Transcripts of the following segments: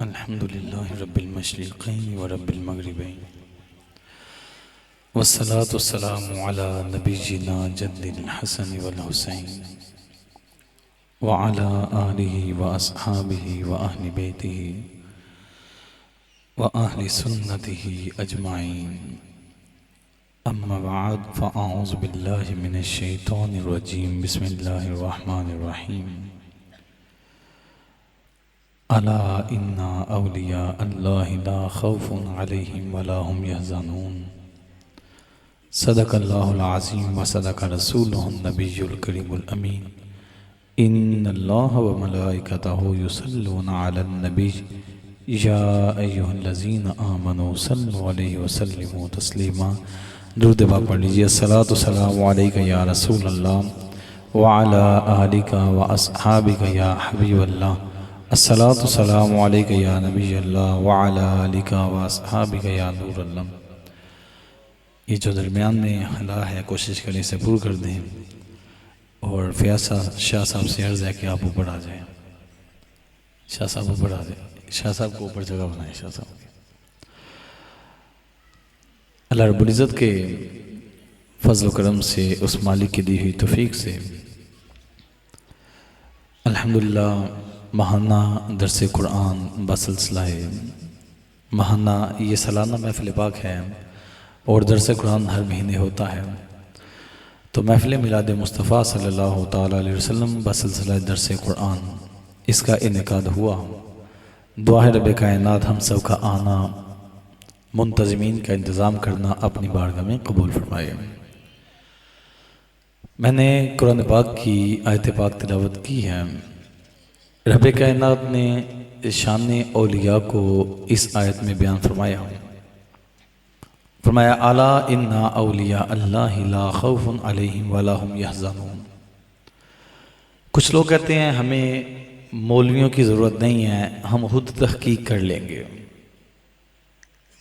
अल्हम्दुलिल्लाह रब्बिल मशरिक़ैन व रब्बिल मग़रिबैन वस्सलातु वस्सलामु अला नबिय्यिना जद्दिल हसन वल हुसैन व अला आलिहि व अस्हाबिहि व अहलि बैतिहि व अहलि सुन्नतिहि अजमाइन। अम्मा बअद फ़अऊज़ु बिल्लाहि मिनश शैतानिर रजीम। बिस्मिल्लाहिर रहमानिर रहीम। अला इन्ना औलिया अल्लाहि ला खौफुन अलैहिम वला हुम यहज़नून। सदक़ल्लाहुल अज़ीम व सदक़ रसूलुहुन नबियुल करीमुल अमीन। इन्नल्लाह व मलाइकतहु युसल्लूना अलन नबी या अय्युहल्लज़ीना आमनू सल्लु अलैहि व सल्लिमू तस्लीमा। दुरूद पाक पढ़ लीजिए। अस्सलातु वस्सलामु अलैका या रसूल अल्लाह व अला आलिका व अस्हाबिका या हबीबल्लाह। अस्सलातु वस्सलामु अलैका या नबी अल्लाह व अला आलिका व अस्हाबिका या नूर अल्लाह। ये जो दरमियान में हला है कोशिश करें इसे पूरा कर दें। और फयाज शाह साहब से अर्ज़ है कि आप ऊपर आ जाएं। शाह साहब ऊपर आ जाएं। शाह साहब को ऊपर जगह बनाएं। शाह साहब अल्लाह रब्बुल इज़्ज़त के फज़ल व करम से उस मालिक की दी हुई तौफीक से अल्हम्दुलिल्लाह महाना दरस कुरान बसिलसिला महाना ये सालाना महफ़िल पाक है और दरस कुरान हर महीने होता है। तो महफ़िल मिलाद मुस्तफ़ा सल्लल्लाहु तआला अलैहि वसल्लम बसिलसिला दरस कुरान इसका इनेकाद हुआ। दुआ है रब कायनात हम सब का आना मुंतज़मीन का इंतज़ाम करना अपनी बारगाह में कबूल फरमाए। मैंने कुरान पाक की आयत पाक तिलावत की है। रब कायनात ने शान औलिया को इस आयत में बयान फरमाया अला इन्ना औलिया अल्लाहि ला खौफुन अलैहिम वला हुम यहज़नून। कुछ लोग कहते हैं हमें मौलवियों की ज़रूरत नहीं है, हम खुद तहकीक कर लेंगे।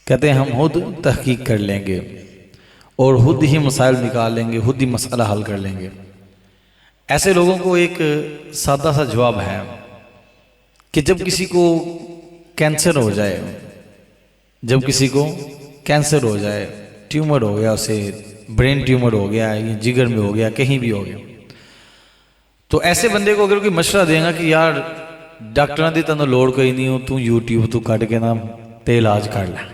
कहते हैं हम खुद तहकीक कर लेंगे और खुद ही मसाइल निकाल लेंगे, खुद ही मसला हल कर लेंगे। ऐसे लोगों को एक सादा सा जवाब है कि जब किसी को कैंसर हो जाए, जब किसी को कैंसर हो जाए, ट्यूमर हो गया, उसे ब्रेन ट्यूमर हो गया, या जिगर में हो गया, कहीं भी हो गया, तो ऐसे बंदे को अगर कोई मशवरा देगा कि यार डॉक्टर की तेन लोड़ कोई नहीं हो, तू यूट्यूब तो कट के ना ते इलाज कर ले,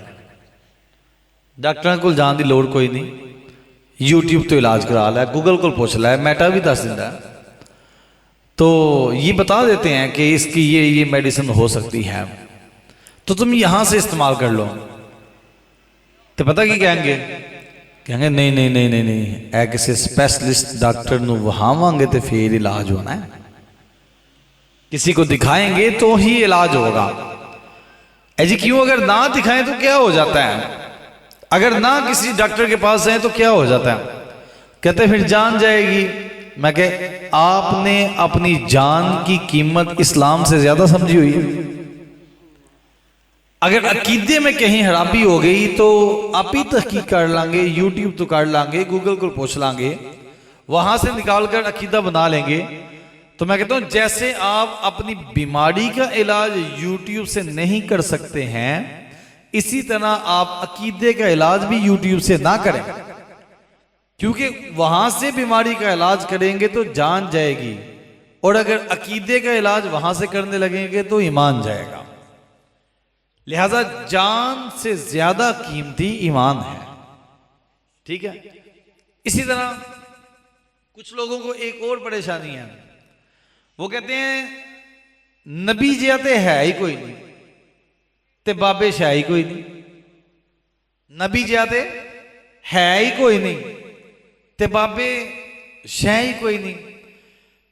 डॉक्टर को जाने की लोड़ कोई नहीं, यूट्यूब तो इलाज करा लै, गूगल को पूछ लै, मेटा भी दस दिंदा, तो ये बता देते हैं कि इसकी ये मेडिसिन हो सकती है, तो तुम यहाँ से इस्तेमाल कर लो। तो पता की कहेंगे, कहेंगे नहीं नहीं नहीं नहीं नहीं, ऐ किसी स्पैशलिस्ट डॉक्टर को वहावांगे तो फिर इलाज होना है, किसी को दिखाएंगे तो ही इलाज होगा। ऐसी क्यों? अगर ना दिखाएं तो क्या हो जाता है? अगर ना किसी डॉक्टर के पास जाए तो क्या हो जाता है? कहते फिर जान जाएगी। मैं कह आपने अपनी जान की कीमत इस्लाम से ज्यादा समझी हुई है। अगर अकीदे में कहीं खराबी हो गई तो आप ही तहकीक कर लांगे, यूट्यूब तो कर लांगे, गूगल को पूछ लांगे, वहां से निकाल कर अकीदा बना लेंगे। तो मैं कहता हूं जैसे आप अपनी बीमारी का इलाज यूट्यूब से नहीं कर सकते हैं, इसी तरह आप अकीदे का इलाज भी यूट्यूब से ना करें, क्योंकि वहां से बीमारी का इलाज करेंगे तो जान जाएगी, और अगर अकीदे का इलाज वहां से करने लगेंगे तो ईमान जाएगा। लिहाजा जान से ज्यादा कीमती ईमान है। ठीक है। इसी तरह कुछ लोगों को एक और परेशानी है, वो कहते हैं नबी जियाते है ही कोई नहीं, ते बाबे शाह ही कोई नहीं, नबी जियाते है ही कोई नहीं, ते बाबे शाह ही कोई नहीं।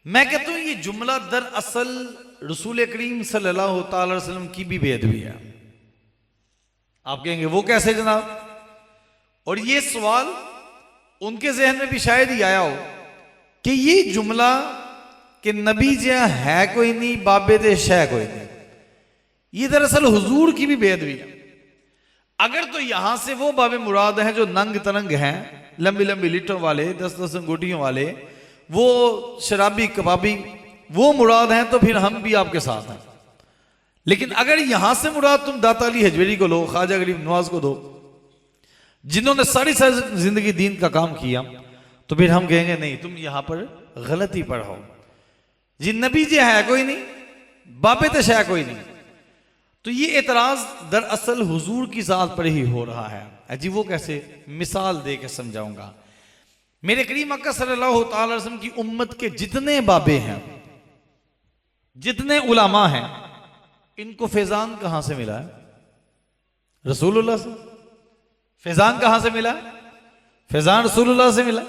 मैं कहता हूं ये जुमला दरअसल रसूल करीम सल्लल्लाहु अलैहि वसल्लम की भी बेअदबी है। आप कहेंगे वो कैसे जनाब? और ये सवाल उनके जहन में भी शायद ही आया हो कि ये जुमला कि नबी जिया है कोई नहीं, बाबे ते शह कोई नहीं, ये दरअसल हुजूर की भी बेअदबी है। अगर तो यहां से वो बाबे मुराद हैं जो नंग तरंग हैं, लंबी लंबी लिटों वाले, 10-10 अंगूठियों वाले, वो शराबी कबाबी वो मुराद हैं तो फिर हम भी आपके साथ हैं। लेकिन अगर यहां से मुराद तुम दाता अली हजवेरी को लो, ख्वाजा गरीब नवाज को दो, जिन्होंने सारी जिंदगी दीन का काम किया, तो फिर हम कहेंगे नहीं तुम यहां पर गलती पर हो जी, नबी जी है कोई नहीं, बाबे तश है कोई नहीं। तो ये एतराज दरअसल हुजूर की जात पर ही हो रहा है जी। वो कैसे, मिसाल दे के समझाऊंगा। मेरे करीम अक्का सल्लल्लाहु अलैहि वसल्लम की उम्मत के जितने बाबे हैं, जितने उलामा हैं, इनको फैजान कहां से मिला है? रसूलुल्लाह से। फैजान कहां से मिला? फैजान रसूलुल्लाह से मिला।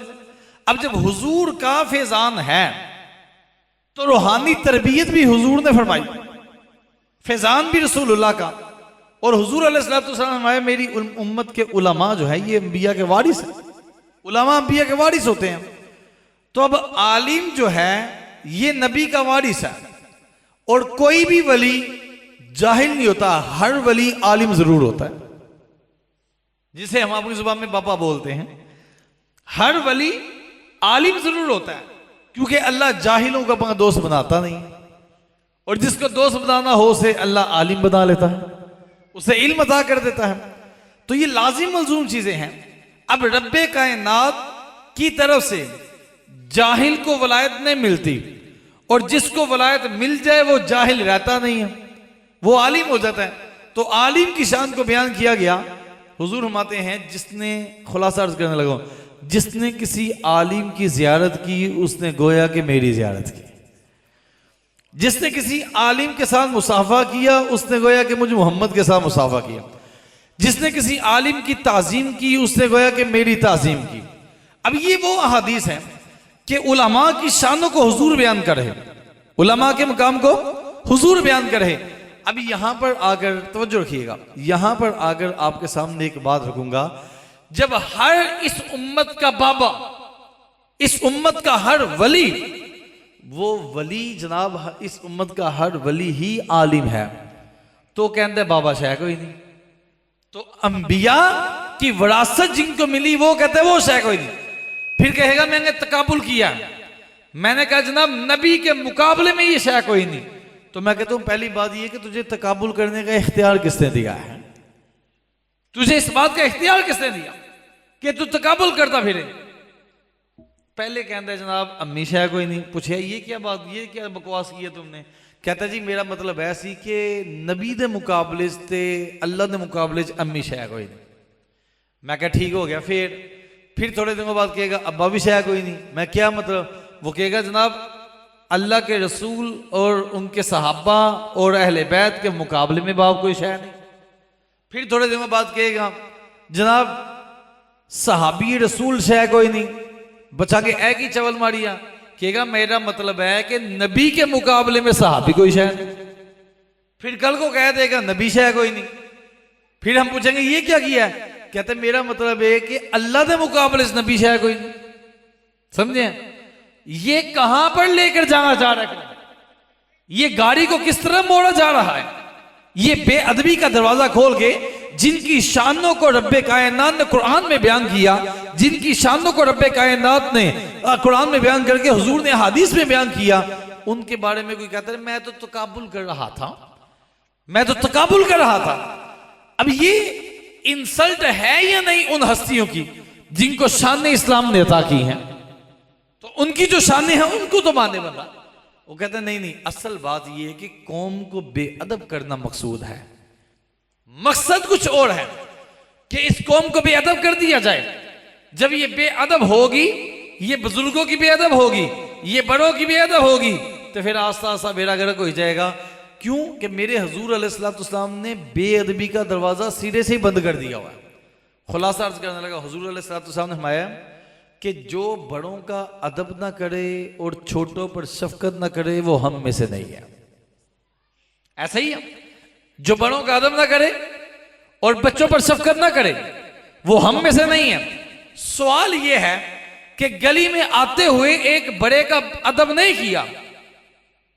अब जब हुजूर का फैजान है तो रूहानी तरबियत भी हुजूर ने फरमाई, फैजान भी रसूलुल्लाह का। और हुजूर अलैहिस्सलातु वस्सलाम फरमाया मेरी उम्मत के उलमा जो है ये अंबिया के वारिस हैं, उलमा अंबिया के वारिस होते हैं। तो अब आलिम जो है ये नबी का वारिस है, और कोई भी वली जाहिल नहीं होता, हर वली आलिम जरूर होता है, जिसे हम अपनी जुबान में बाबा बोलते हैं। हर वली आलिम जरूर होता है, क्योंकि अल्लाह जाहिलों का अपना दोस्त बनाता नहीं, और जिसको दोस्त बनाना हो उसे अल्लाह आलिम बना लेता है, उसे इल्म अता कर देता है। तो ये लाजिम मलजूम चीजें हैं। अब रब्बे कायनात की तरफ से जाहिल को वलायत नहीं मिलती, और जिसको वलायत मिल जाए वो जाहिल रहता नहीं है, वो आलिम हो जाता है। तो आलिम की शान को बयान किया गया। हुजूर फरमाते हैं जिसने, खुलासा अर्ज करने लगा, जिसने किसी आलिम की जियारत की उसने गोया कि मेरी जियारत की, जिसने किसी आलिम के साथ मुसाफा किया उसने गोया कि मुझे मोहम्मद के साथ मुसाफा किया, जिसने किसी आलिम की ताजीम की उसने गोया कि मेरी ताजीम की। अब ये वो अहादीस हैं कि उलमा की शानों को हुजूर बयान कर रहे, उलमा के मुकाम को हुजूर बयान कर रहे। अभी यहां पर आकर तवज्जो रखिएगा, यहां पर आकर आपके सामने एक बात रखूंगा। जब हर इस उम्मत का बाबा, इस उम्मत का हर वली, वो वली जनाब इस उम्मत का हर वली ही आलिम है, तो कहते बाबा शाह कोई नहीं। तो अंबिया की विरासत जिनको मिली वो कहते वो शाह कोई नहीं। फिर कहेगा मैंने तकाबुल किया, मैंने कहा जनाब नबी के मुकाबले में ये शाह कोई नहीं। तो मैं कहता हूं पहली बात यह कि तुझे तकाबुल करने का इख्तियार किसने दिया है? तुझे इस बात का इख्तियार किसने दिया कि तू तकाबुल करता फिरे? पहले कहता है जनाब अम्मी शाह कोई नहीं। पूछे ये क्या बात, ये क्या बकवास की है तुमने? कहता जी मेरा मतलब ऐसी कि नबी दे मुकाबले से अल्लाह के मुकाबले अम्मी शाह कोई नहीं। मैं कहा ठीक हो गया। फिर थोड़े दिनों बाद कहेगा अब्बा भी शाह कोई नहीं। मैं क्या मतलब? वो कहेगा जनाब अल्लाह के रसूल और उनके सहाबा और अहले बैत के मुकाबले में बाप कोई शाह नहीं। फिर थोड़े दिनों बाद कहेगा जनाब सहाबी रसूल शाह कोई नहीं। बचा के ऐ की चवल मारिया। कहेगा मेरा मतलब है कि नबी के मुकाबले में सहाबी कोई शाह नहीं। फिर कल को कह देगा नबी शाह कोई नहीं। फिर हम पूछेंगे ये क्या किया है? कहते मेरा मतलब है कि अल्लाह के मुकाबले से नबी शाह कोई नहीं। समझे? ये कहां पर लेकर जाना चाह रहा है? ये गाड़ी को किस तरह मोड़ा जा रहा है? ये बेअदबी का दरवाजा खोल के जिनकी शानों को रब्बे कायनात ने कुरान में बयान किया, जिनकी शानों को रब्बे कायनात ने कुरान में बयान करके हुजूर ने हदीस में बयान किया, उनके बारे में कोई कहता है मैं तो तकाबुल कर रहा था, मैं तो तकाबुल कर रहा था। अब ये इंसल्ट है या नहीं उन हस्तियों की जिनको शान इस्लाम ने अता की हैं? तो उनकी जो शान है उनको तो माने बना। वो कहते नहीं नहीं, असल बात यह है कि कौम को बेअदब करना मकसूद है। मकसद कुछ और है कि इस कौम को बेअदब कर दिया जाए। जब ये बेअदब होगी, ये बुजुर्गों की बेअदब होगी, ये बड़ों की बेअदब होगी, तो फिर आस्ता आस्ता बेड़ा गर्क हो जाएगा। क्यों कि मेरे हुजूर अलैहिस्सलाम ने बेअदबी का दरवाजा सिरे से ही बंद कर दिया हुआ है। खुलासा अर्ज करने लगा, हुजूर अलैहिस्सलाम ने फरमाया कि जो बड़ों का अदब ना करे और छोटों पर शफकत ना करे वो हम में से नहीं है। ऐसा ही है, जो बड़ों का अदब ना करे और बच्चों पर शफकत ना करे वो हम में से नहीं है। सवाल यह है कि गली में आते हुए एक बड़े का अदब नहीं किया,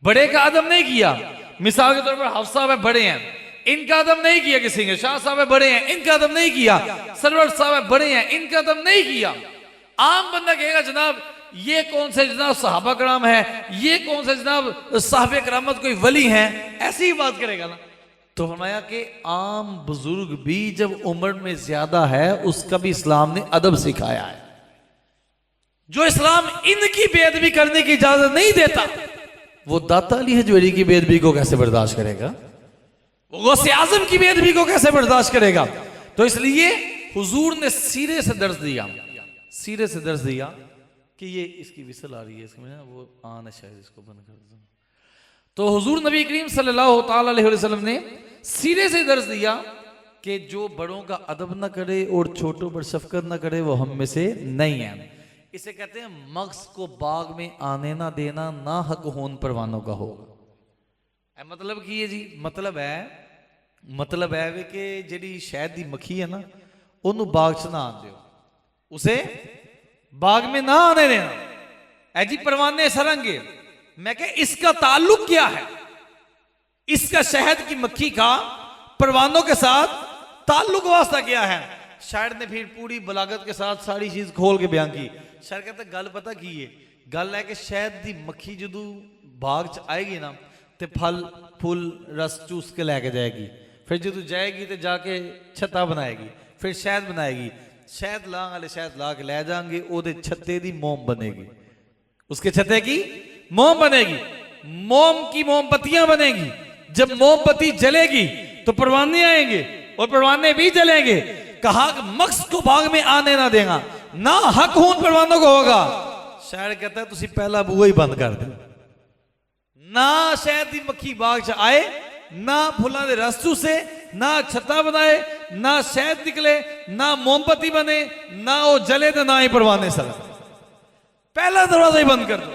बड़े का अदब नहीं किया। मिसाल के तौर पर हफ्स साहब बड़े हैं, इनका अदब नहीं किया किसी ने। शाह साहब बड़े हैं, इनका अदब नहीं किया। सरवर साहब बड़े हैं, इनका अदब नहीं किया। आम बंदा कहेगा जनाब ये कौन से जनाब सहाबा कराम है, ये कौन से जनाब साहबे करामत कोई वली हैं, ऐसी ही बात करेगा ना। तो फरमाया कि आम बुजुर्ग भी जब उम्र में ज्यादा है उसका भी इस्लाम ने अदब सिखाया है। जो इस्लाम इनकी बेअदबी करने की इजाजत नहीं देता, वो दाता अली हजवेरी की बेअदबी को कैसे बर्दाश्त करेगा, वो गौसे आजम की बेअदबी को कैसे बर्दाश्त करेगा। तो इसलिए हुजूर ने सीरे से दर्ज दिया, सीरे से दर्ज दिया कि ये इसकी विसल आ रही है, इसमें ना वो आन है, शायद इसको बंद कर दो। तो हुजूर नबी करीम सल्लल्लाहु ताला अलैहि वसल्लम ने सीरे से दर्ज दिया कि जो बड़ों का अदब ना करे और छोटों पर शफकत ना करे वो हम में से नहीं है। इसे कहते हैं मग्स को बाग में आने ना देना, ना हक होन परवानों का होगा। मतलब की जी मतलब है वे कि जेडी शहद दी मक्खी है ना, ओनू बाग च ना आने दो, उसे बाग में ना आने देना। ऐ जी परवाने सरंगे, मैं कह इसका ताल्लुक क्या है, इसका शहद की मक्खी का परवानों के साथ ताल्लुक वास्ता क्या है। शायर ने फिर पूरी बलागत के साथ सारी चीज खोल के बयान की। शायर कहते गल पता की है, गल है कि शहद दी मक्खी जदू बाग च आएगी ना ते फल फुल रस चूस के लैके जाएगी, फिर जदू जाएगी तो जाके छत्ता बनाएगी, फिर शहद बनाएगी, शहद लांग वाले शहद ला के ले जाएंगे, ओदे छत्ते दी मोम बनेगी, उसके छत्ते की मोम बनेगी, मोम की मोमबत्तियां बनेगी। जब मोमबत्ती जलेगी तो परवाने आएंगे और परवाने भी जलेंगे। कहा कि मक्स को बाग में आने ना देगा, ना हक खून परवानों को होगा। शायर कहता है तुसी पहला बुआ ही बंद कर दे, ना शहद दी मक्खी बाग च आए, ना फुलों के रस चूसे, ना छत्ता बनाए, ना शहद निकले, ना मोमबत्ती बने, ना वो जले तो ना ही परवाने सर। पहला दरवाजा ही बंद कर दो।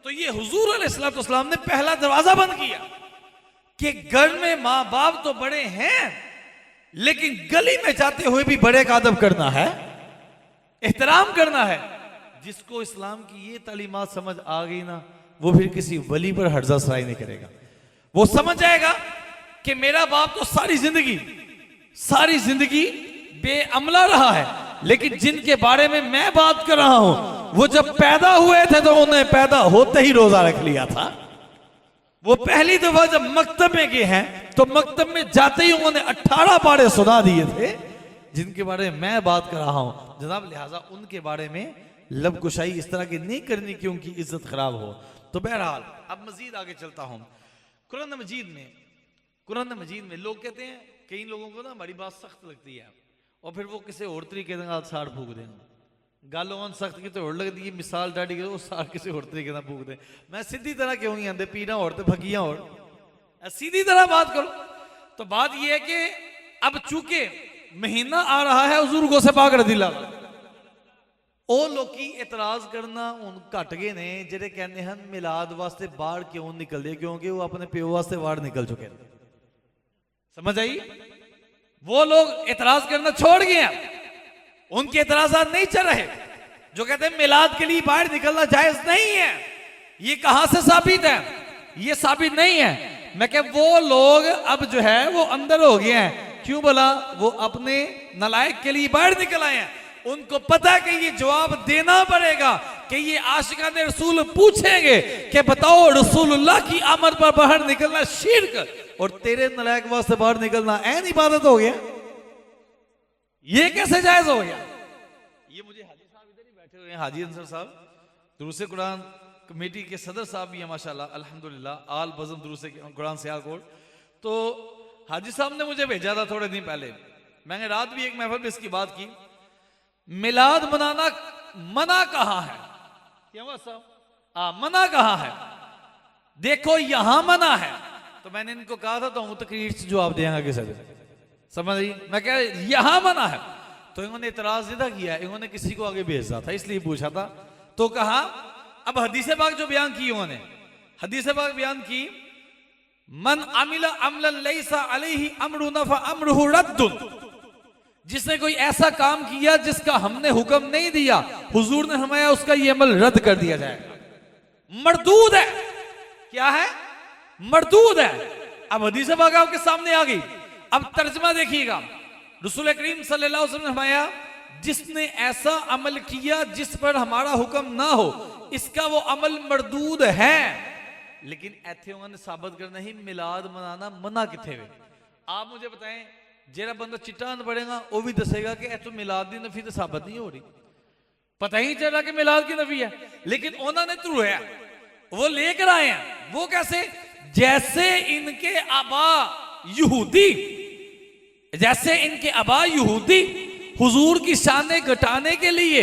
तो ये हुजूर अलैहिस्सलाम ने पहला दरवाजा बंद किया कि घर में माँ बाप तो बड़े हैं, लेकिन गली में जाते हुए भी बड़े का अदब करना है, एहतराम करना है। जिसको इस्लाम की ये तालीमात समझ आ गई ना, वो फिर किसी वली पर हर्जा सराई नहीं करेगा। वो समझ जाएगा कि मेरा बाप तो सारी जिंदगी बेअमला रहा है, लेकिन जिनके बारे में मैं बात कर रहा हूं वो जब पैदा हुए थे तो उन्हें पैदा होते ही रोजा रख लिया था। वो पहली दफा जब मकतब में गए हैं तो मकतब में जाते ही उन्होंने 18 पारे सुना दिए थे जिनके बारे में मैं बात कर रहा हूं जनाब। लिहाजा उनके बारे में लबकुशाई इस तरह की नहीं करनी कि उनकी इज्जत खराब हो। तो बहरहाल अब मजीद आगे चलता हूं। कुरान मजीद में लोग कहते हैं, कई लोगों को ना हमारी बात सख्त लगती है और फिर वो किसी और तरीके साड़ फूक देंगे। गल उन सख्त की तो होड़ लगती है, मिसाल डाड़ी के वो साड़ किसी और तरीके से फूक दे। मैं सीधी तरह क्यों नहीं आते, पीना और तो फकियां और सीधी तरह बात करो। तो बात यह है कि अब चूंकि महीना आ रहा है हुजूर गौसे पाक रज़ियल्लाहु अन्हु, ओ लोकी एतराज करना उन घट गए ने जेडे कहते हैं मिलाद वास्ते बाहर क्यों निकलते, क्योंकि वो अपने प्यो वास्ते बाहर निकल चुके हैं। समझ आई? वो लोग एतराज करना छोड़ गए हैं, उनके एतराजात नहीं चल रहे। जो कहते हैं मिलाद के लिए बाहर निकलना जायज नहीं है, ये कहां से साबित है? ये साबित नहीं है। मैं कह वो लोग अब जो है वो अंदर हो गए हैं। क्यों बोला? वो अपने नलायक के लिए बाहर निकल आए हैं। उनको पता है कि ये जवाब देना पड़ेगा कि ये आशिकाने रसूल पूछेंगे कि बताओ रसूलुल्लाह की आमद पर बाहर निकलना शिर्क और तेरे नलायक वास्ते बाहर निकलना ऐन इबादत हो गया, ये कैसे जायज हो गया? ये मुझे हाजी साहब इधर ही बैठे हुए हैं, हाजी अंसर साहब दुरूसे कुरान कमेटी के सदर साहब भी हैं माशाल्लाह अल्हम्दुलिल्लाह, आल बज़म दुरूसे कुरान सियालकोट। तो हाजी साहब ने मुझे भेजा था थोड़े दिन पहले, मैंने रात भी एक महफिल में इसकी बात की। मिलाद मनाना मना कहां है? क्या हुआ साहब? मना कहां है? देखो यहां मना है। तो मैंने इनको कहा था तो हूं तकरीर से जवाब देंगे किसी से, समझ आई? मैं कह यहां मना है। तो इन्होंने इतराज नहीं था किया, इन्होंने किसी को आगे भेजा था इसलिए पूछा था। तो कहा अब हदीस पाक जो बयान की, उन्होंने हदीस पाक बयान की, मन अमिला अमलन लैसा अलैहि अमरुना फअमरुहु रद्दुन, जिसने कोई ऐसा काम किया जिसका हमने हुक्म नहीं दिया, हुजूर ने फरमाया उसका ये अमल रद्द कर दिया जाएगा, मरदूद है। क्या है? मरदूद है। अब हदीस पाक आपके सामने आ गई, अब तर्जमा देखिएगा। रसूल करीम सल्लल्लाहु अलैहि वसल्लम ने फरमाया जिसने ऐसा अमल किया जिस पर हमारा हुक्म ना हो, इसका वो अमल मरदूद है। लेकिन इत्थे उन्होंने साबित करना ही मिलाद मनाना मना किथे वे। आप मुझे बताएं, जेरा बंदा चिट्टा पढ़ेगा वो भी दसेगा कि इतो मिलाद की नफी तो साबित नहीं हो रही, पता ही चला कि मिलाद की नफी है। लेकिन उन्होंने तो रोया, वो लेकर आए हैं। वो कैसे? जैसे इनके आबा यहूदी, जैसे इनके आबा यहूदी हुजूर की शाने घटाने के लिए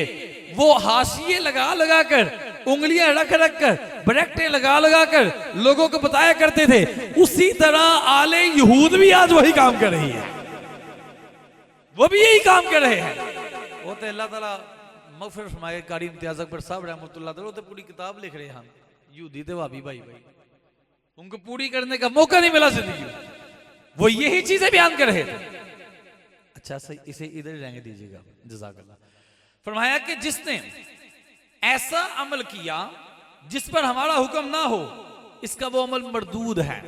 वो हाशिए लगा लगा कर, उंगलियां रख रख कर, ब्रैकेटें लगा लगा कर लोगों को बताया करते थे, उसी तरह आले यहूद भी आज वही काम कर रही है। वो भी यही काम कर रहे हैं। वो तो अल्लाह ताला मगफिरत फरमाए कारी इम्तियाज अकबर साहब रहमतुल्लाह अलैह, तो पूरी किताब लिख रहे हैं यहूदी थे वाबी भाई भाई, उनको पूरी करने का मौका नहीं मिला जिंदगी में, वो यही चीजें बयान कर रहे थे। अच्छा सही, इसे इधर रहने दीजिएगा, जज़ाकल्लाह। फरमाया कि जिसने ऐसा अमल किया जिस पर हमारा हुक्म ना हो, इसका वो अमल मरदूद है।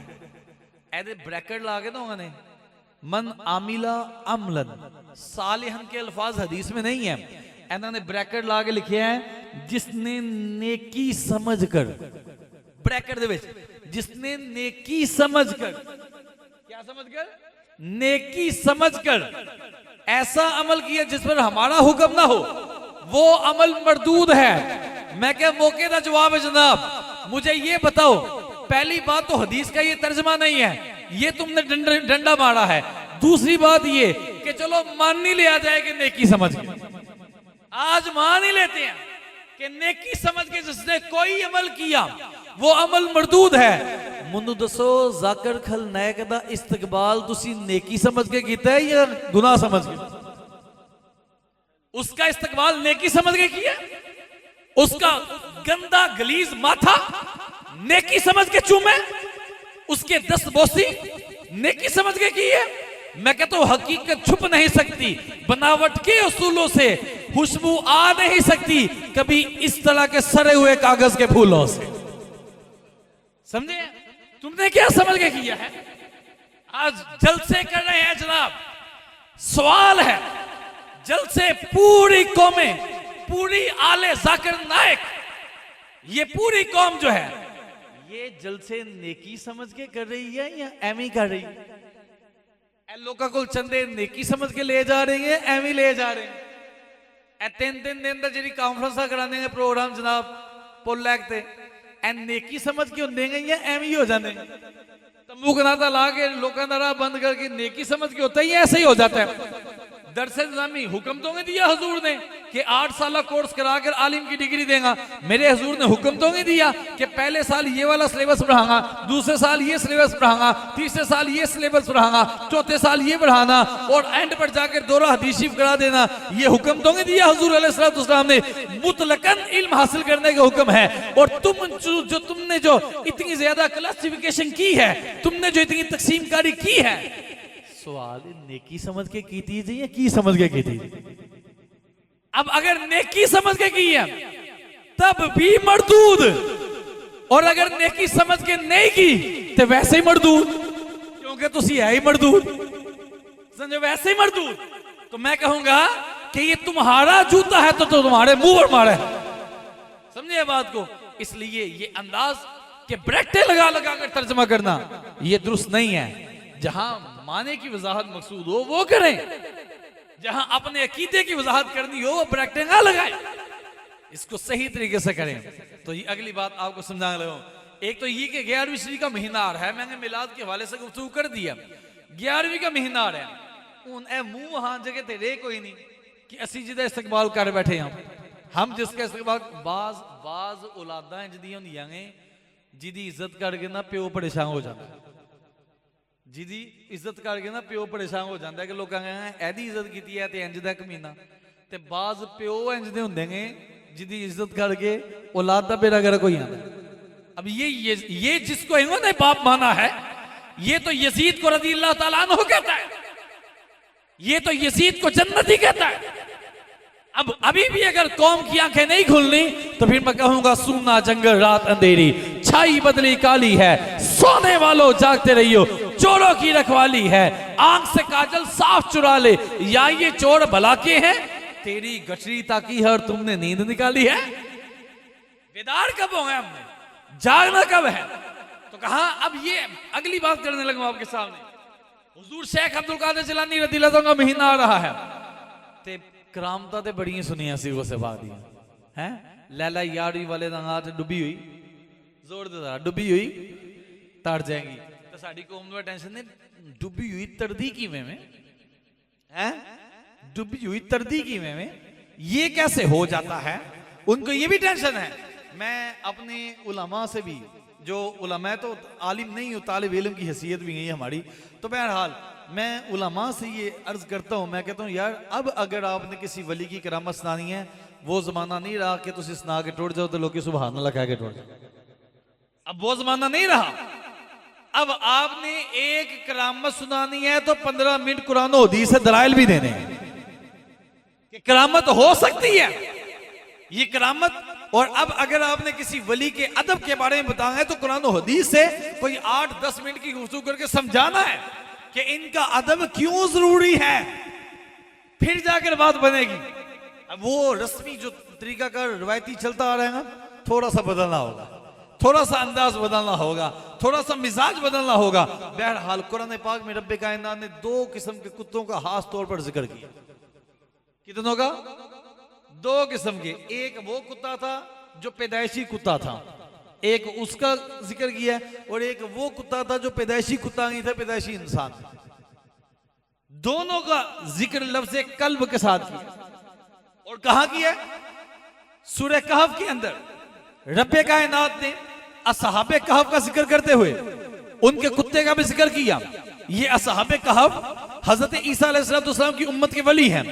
ऐसे ब्रैकेट लाके तो उन्होंने मन आमिला अमलन सालिहन के अल्फाज हदीस में नहीं है, इन्होंने ब्रैकेट ला के लिखे हैं जिसने नेकी समझकर, ब्रैकेट दे विच जिसने नेकी समझकर, क्या समझकर? नेकी समझकर ऐसा अमल किया जिस पर हमारा हुक्म ना हो, वो अमल मरदूद है। मैं क्या मौके का जवाब है जनाब, मुझे ये बताओ, पहली बात तो हदीस का ये तर्जमा नहीं है, ये तुमने डंडा मारा है। दूसरी बात ये कि चलो मान नहीं लिया जाए कि नेकी समझ के, आज मान ही लेते हैं कि नेकी समझ के जिसने कोई अमल किया वो अमल मरदूद है। मुझे दसो जाकर खल नायक दा इस्तकबाल तुसी नेकी समझ के कीता है या गुनाह समझ के? उसका इस्तकबाल नेकी समझ के किया, उसका गंदा गलीज माथा नेकी समझ के चूमे, उसके दस्तबोसी नेकी समझ के की है। मैं कहता हूं हकीकत छुप नहीं सकती, बनावट के उसूलों से खुशबू आ नहीं सकती कभी इस तरह के सड़े हुए कागज के फूलों से। समझे? तुमने क्या समझ के किया है? आज जलसे कर रहे हैं जनाब, सवाल है जलसे पूरी कौमें, पूरी आले जाकिर नायक, ये पूरी कौम जो है ये जलसे नेकी समझ के कर रही है या एमी कर रही है? लोगों को चंदे नेकी समझ के ले जा रही है, एमी ले जा रहे हैं। तीन दिन दा जी कॉन्फ्रेंस कराने प्रोग्राम जनाब पुल लैकते नेकी समझ के होंगे या एवं ही हो जाते, तंबू कनाता ला के लोगों का राह बंद करके नेकी समझ के होता ही ऐसे ही हो जाता है। दरसे निज़ामी हुक्म तो नहीं दिया हुजूर ने कि 8 साल कोर्स कराकर आलिम की डिग्री देगा, मेरे हुजूर ने हुक्म तो नहीं दिया कि पहले साल ये वाला सिलेबस पढ़ाऊंगा, दूसरे साल ये सिलेबस पढ़ाऊंगा, तीसरे साल ये सिलेबस पढ़ाऊंगा, चौथे साल ये पढ़ाना और एंड पर जाकर दोहरा हदीस शरीफ करा देना। ये हुक्म तो नहीं दिया हुजूर अलैहिस्सलाम ने, मुतलकन इल्म हासिल करने का हुक्म है। और तुमने जो इतनी ज्यादा क्लासिफिकेशन की है, तुमने जो इतनी तकसीम कारी की है, सवाल नेकी समझ के की थी या की समझ के की थी? अब अगर नेकी समझ के की है तब भी मरदूद, और अगर नेकी समझ के नहीं की तो वैसे ही मरदूद, क्योंकि तुसी है ही मरदूद, समझो, वैसे ही मरदूद। तो मैं कहूंगा कि ये तुम्हारा जूता है तो तुम्हारे मुंह पर मारे, समझे बात को। इसलिए ये अंदाज के ब्रैकेटें लगा लगा कर तर्जमा करना ये दुरुस्त नहीं है। जहां माने की वजाहत मकसूद हो वो करें, जहां अपने अकीदे की वजाहत करनी हो वो ब्रैकेटें ना लगाएं, इसको सही तरीके से करें। तो ये अगली बात आपको समझाने लगा, एक तो ये कि 11वीं शरी का महीना आ रहा है, मैंने मिलाद के हवाले से गुफ्तगू कर दिया। 11वीं का महीना आ रहा है, उन ए मुंह हां जगह ते रे कोई नहीं कि असी जिदा इस्तकबाल कर बैठे हम जिसका इस्तकबाल बाज औलादा इंज दी होंदियां ने जिदी इज्जत करके ना प्यो परेशान हो जाता है, जिदी इज्जत करके ना प्यो परेशान हो जाता है कि लोग एदी इज्जत की है तो इंज दा कमीना, ते बाज प्यो इंज दे हुंदे ने जिदी इज्जत करके औलाद दा बेड़ा गर्क हो जाता है। अब ये जिसको इन्होंने बाप माना है, ये तो यजीद को रज़ी अल्लाह ताला अन्हु कहता है, ये तो यजीद को जन्नती कहता है। अब अभी भी अगर कौम की आंखें नहीं खुलनी तो फिर मैं कहूंगा सुनना जंगल रात अंधेरी, छाई बदली काली है, सोने वालों जागते रहियो, चोरों की रखवाली है, आंख से काजल साफ चुरा ले, या ये चोर भला के हैं तेरी गठरी ताकी है और तुमने नींद निकाली है। बेदार कब हो गए हमने, जागना कब है। तो कहा अब ये अगली बात करने लगा आपके सामने। हुजूर शेख अब्दुल कादिर जिलानी रज़ियल्लाहु अन्हु का महीना आ रहा है ते करामता ते बड़ियां सुनिया सी उस बात दी हैं। लैला यारी वाले दा हाथ डुबी हुई, जोर दे डुबी हुई तड़ जाएगी। तो साडी कौम ਨੂੰ टेंशन ने डुबी हुई तड़दी किवें में हैं, डुबी हुई तड़दी किवें में, ये कैसे हो जाता है। उनको ये भी टेंशन है। मैं अपने उलमा से भी, जो उलमा तो आलिम नहीं हूँ, तालिब इल्म की हैसियत भी नहीं है हमारी, तो बहरहाल मैं उलमा से ये अर्ज करता हूँ, मैं कहता हूँ यार अब अगर आपने किसी वली की करामत सुनानी है, वो जमाना नहीं रहा कि तुम सुना के टुट जाओ तो लोग सुभान अल्लाह कह के टुट जाओ। अब वो जमाना नहीं रहा। अब आपने एक करामत सुनानी है तो 15 मिनट कुरान और हदीस से दलाइल भी देने हैं कि करामत हो सकती है ये करामत। और अब अगर आपने किसी वली के अदब के बारे में बताना है तो कुरान और हदीस से कोई 8-10 मिनट की गुफ्तगू करके समझाना है कि इनका अदब क्यों जरूरी है, फिर जाकर बात बनेगी। अब वो रस्मी जो तरीका का रवायती चलता आ रहा है ना, थोड़ा सा बदलना होगा, थोड़ा सा अंदाज बदलना होगा, थोड़ा सा मिजाज बदलना होगा। बहरहाल कुरान पाक में रब्बे कायनात ने 2 किस्म के कुत्तों का खास तौर पर जिक्र किया। कितनों का? 2 किस्म के। एक वो कुत्ता था जो पैदाइशी कुत्ता था, एक उसका जिक्र किया, और एक वो कुत्ता था जो पैदाइशी कुत्ता नहीं था, पैदाइशी इंसान। दोनों का जिक्र लफ्ज़ कल्ब के साथ किया। और कहां किया? सूरह कहफ के अंदर रब्बे कायनात ने असहाबे कहफ का जिक्र करते हुए उनके कुत्ते का भी जिक्र किया। ये असहाबे कहफ हजरत ईसा अलैहिस्सलाम की उम्मत के वली हैं।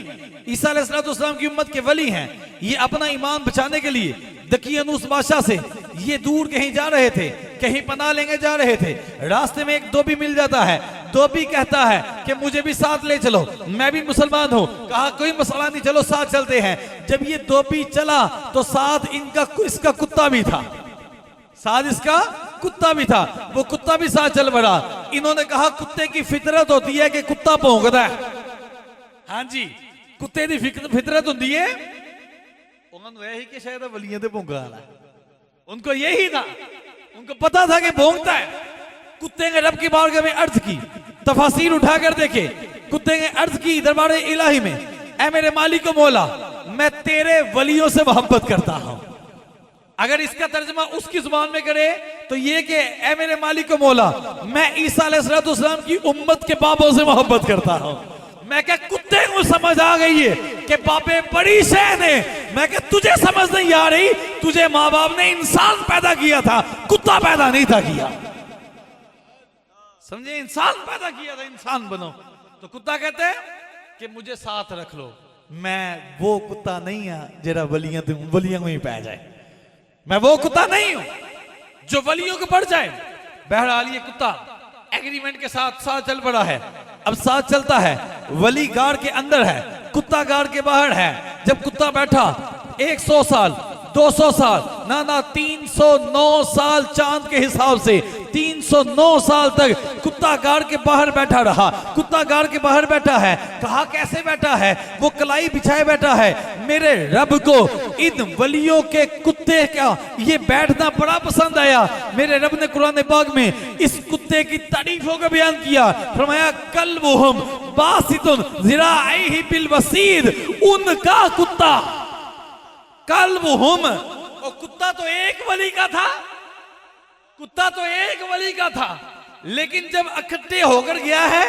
ईसा अलैहिस्सलाम की उम्मत के वली हैं। ये अपना ईमान बचाने के लिए दकियानूस बादशाह से ये दूर कहीं जा रहे थे, कहीं पनाह लेंगे जा रहे थे। रास्ते में एक धोबी मिल जाता है। धोबी कहता है कि मुझे भी साथ ले चलो, मैं भी मुसलमान हूं। कहा कोई मसला नहीं, चलो साथ चलते हैं। जब ये धोबी चला तो साथ इसका कुत्ता भी था, साथ इसका कुत्ता भी था। वो कुत्ता भी साथ चल पड़ा। इन्होंने कहा कुत्ते की फितरत होती है कि कुत्ता भौंकदा है। हाँ जी, कुत्ते की फितरत होती है। उन्होंने यही कि शायद वलियां ते भौंका वाला है। उनको यही था, उनको पता था कि भौंकता है। कुत्ते ने रब की बारगाह में अर्ज की, तफासीर उठाकर देखे। कुत्ते ने अर्ज की दरबारे इलाही में, ऐ मेरे मालिक मौला, मैं तेरे वलियों से मोहब्बत करता हूं। अगर इसका तर्जमा उसकी जुबान में करे तो ये कि ऐ मेरे मालिक मौला, मैं ईसा अलैहिस्सलाम की उम्मत के बाबों से मोहब्बत करता हूं। मैं क्या कुत्ते को समझ आ गई है कि बापे बड़ी शहन है। मैं क्या तुझे समझ नहीं आ रही, तुझे माँ बाप ने इंसान पैदा किया था, कुत्ता पैदा नहीं था किया। समझे, इंसान पैदा किया था, इंसान बनो। तो कुत्ता कहते हैं कि मुझे साथ रख लो, मैं वो कुत्ता नहीं है जरा वलियां में ही पै जाए। मैं वो कुत्ता नहीं हूं जो वलियों को बढ़ जाए। बहरहाल ये कुत्ता एग्रीमेंट के साथ साथ चल पड़ा है। अब साथ चलता है, वली गाड़ के अंदर है, कुत्ता गाड़ के बाहर है। जब कुत्ता बैठा 100 साल 200 साल ना 309 साल चांद के हिसाब से 309 साल तक कुत्ता गाड़ के बाहर बैठा रहा। कुत्ता गाड़ के बाहर बैठा है। कहा कैसे बैठा है? वो कलाई बिछाए बैठा है। मेरे रब को इन वलियों के कुत्ते का ये बैठना बड़ा पसंद आया। मेरे रब ने कुरान पाक में इस कुत्ते की तारीफों का बयान किया। फरमाया कल्बुहुम बासितुन ज़िराइही बिल वसीद, उनका कुत्ता कल्बुहुम। और कुत्ता तो एक वली का था, कुत्ता तो एक वली का था, लेकिन जब इकट्ठे होकर गया है,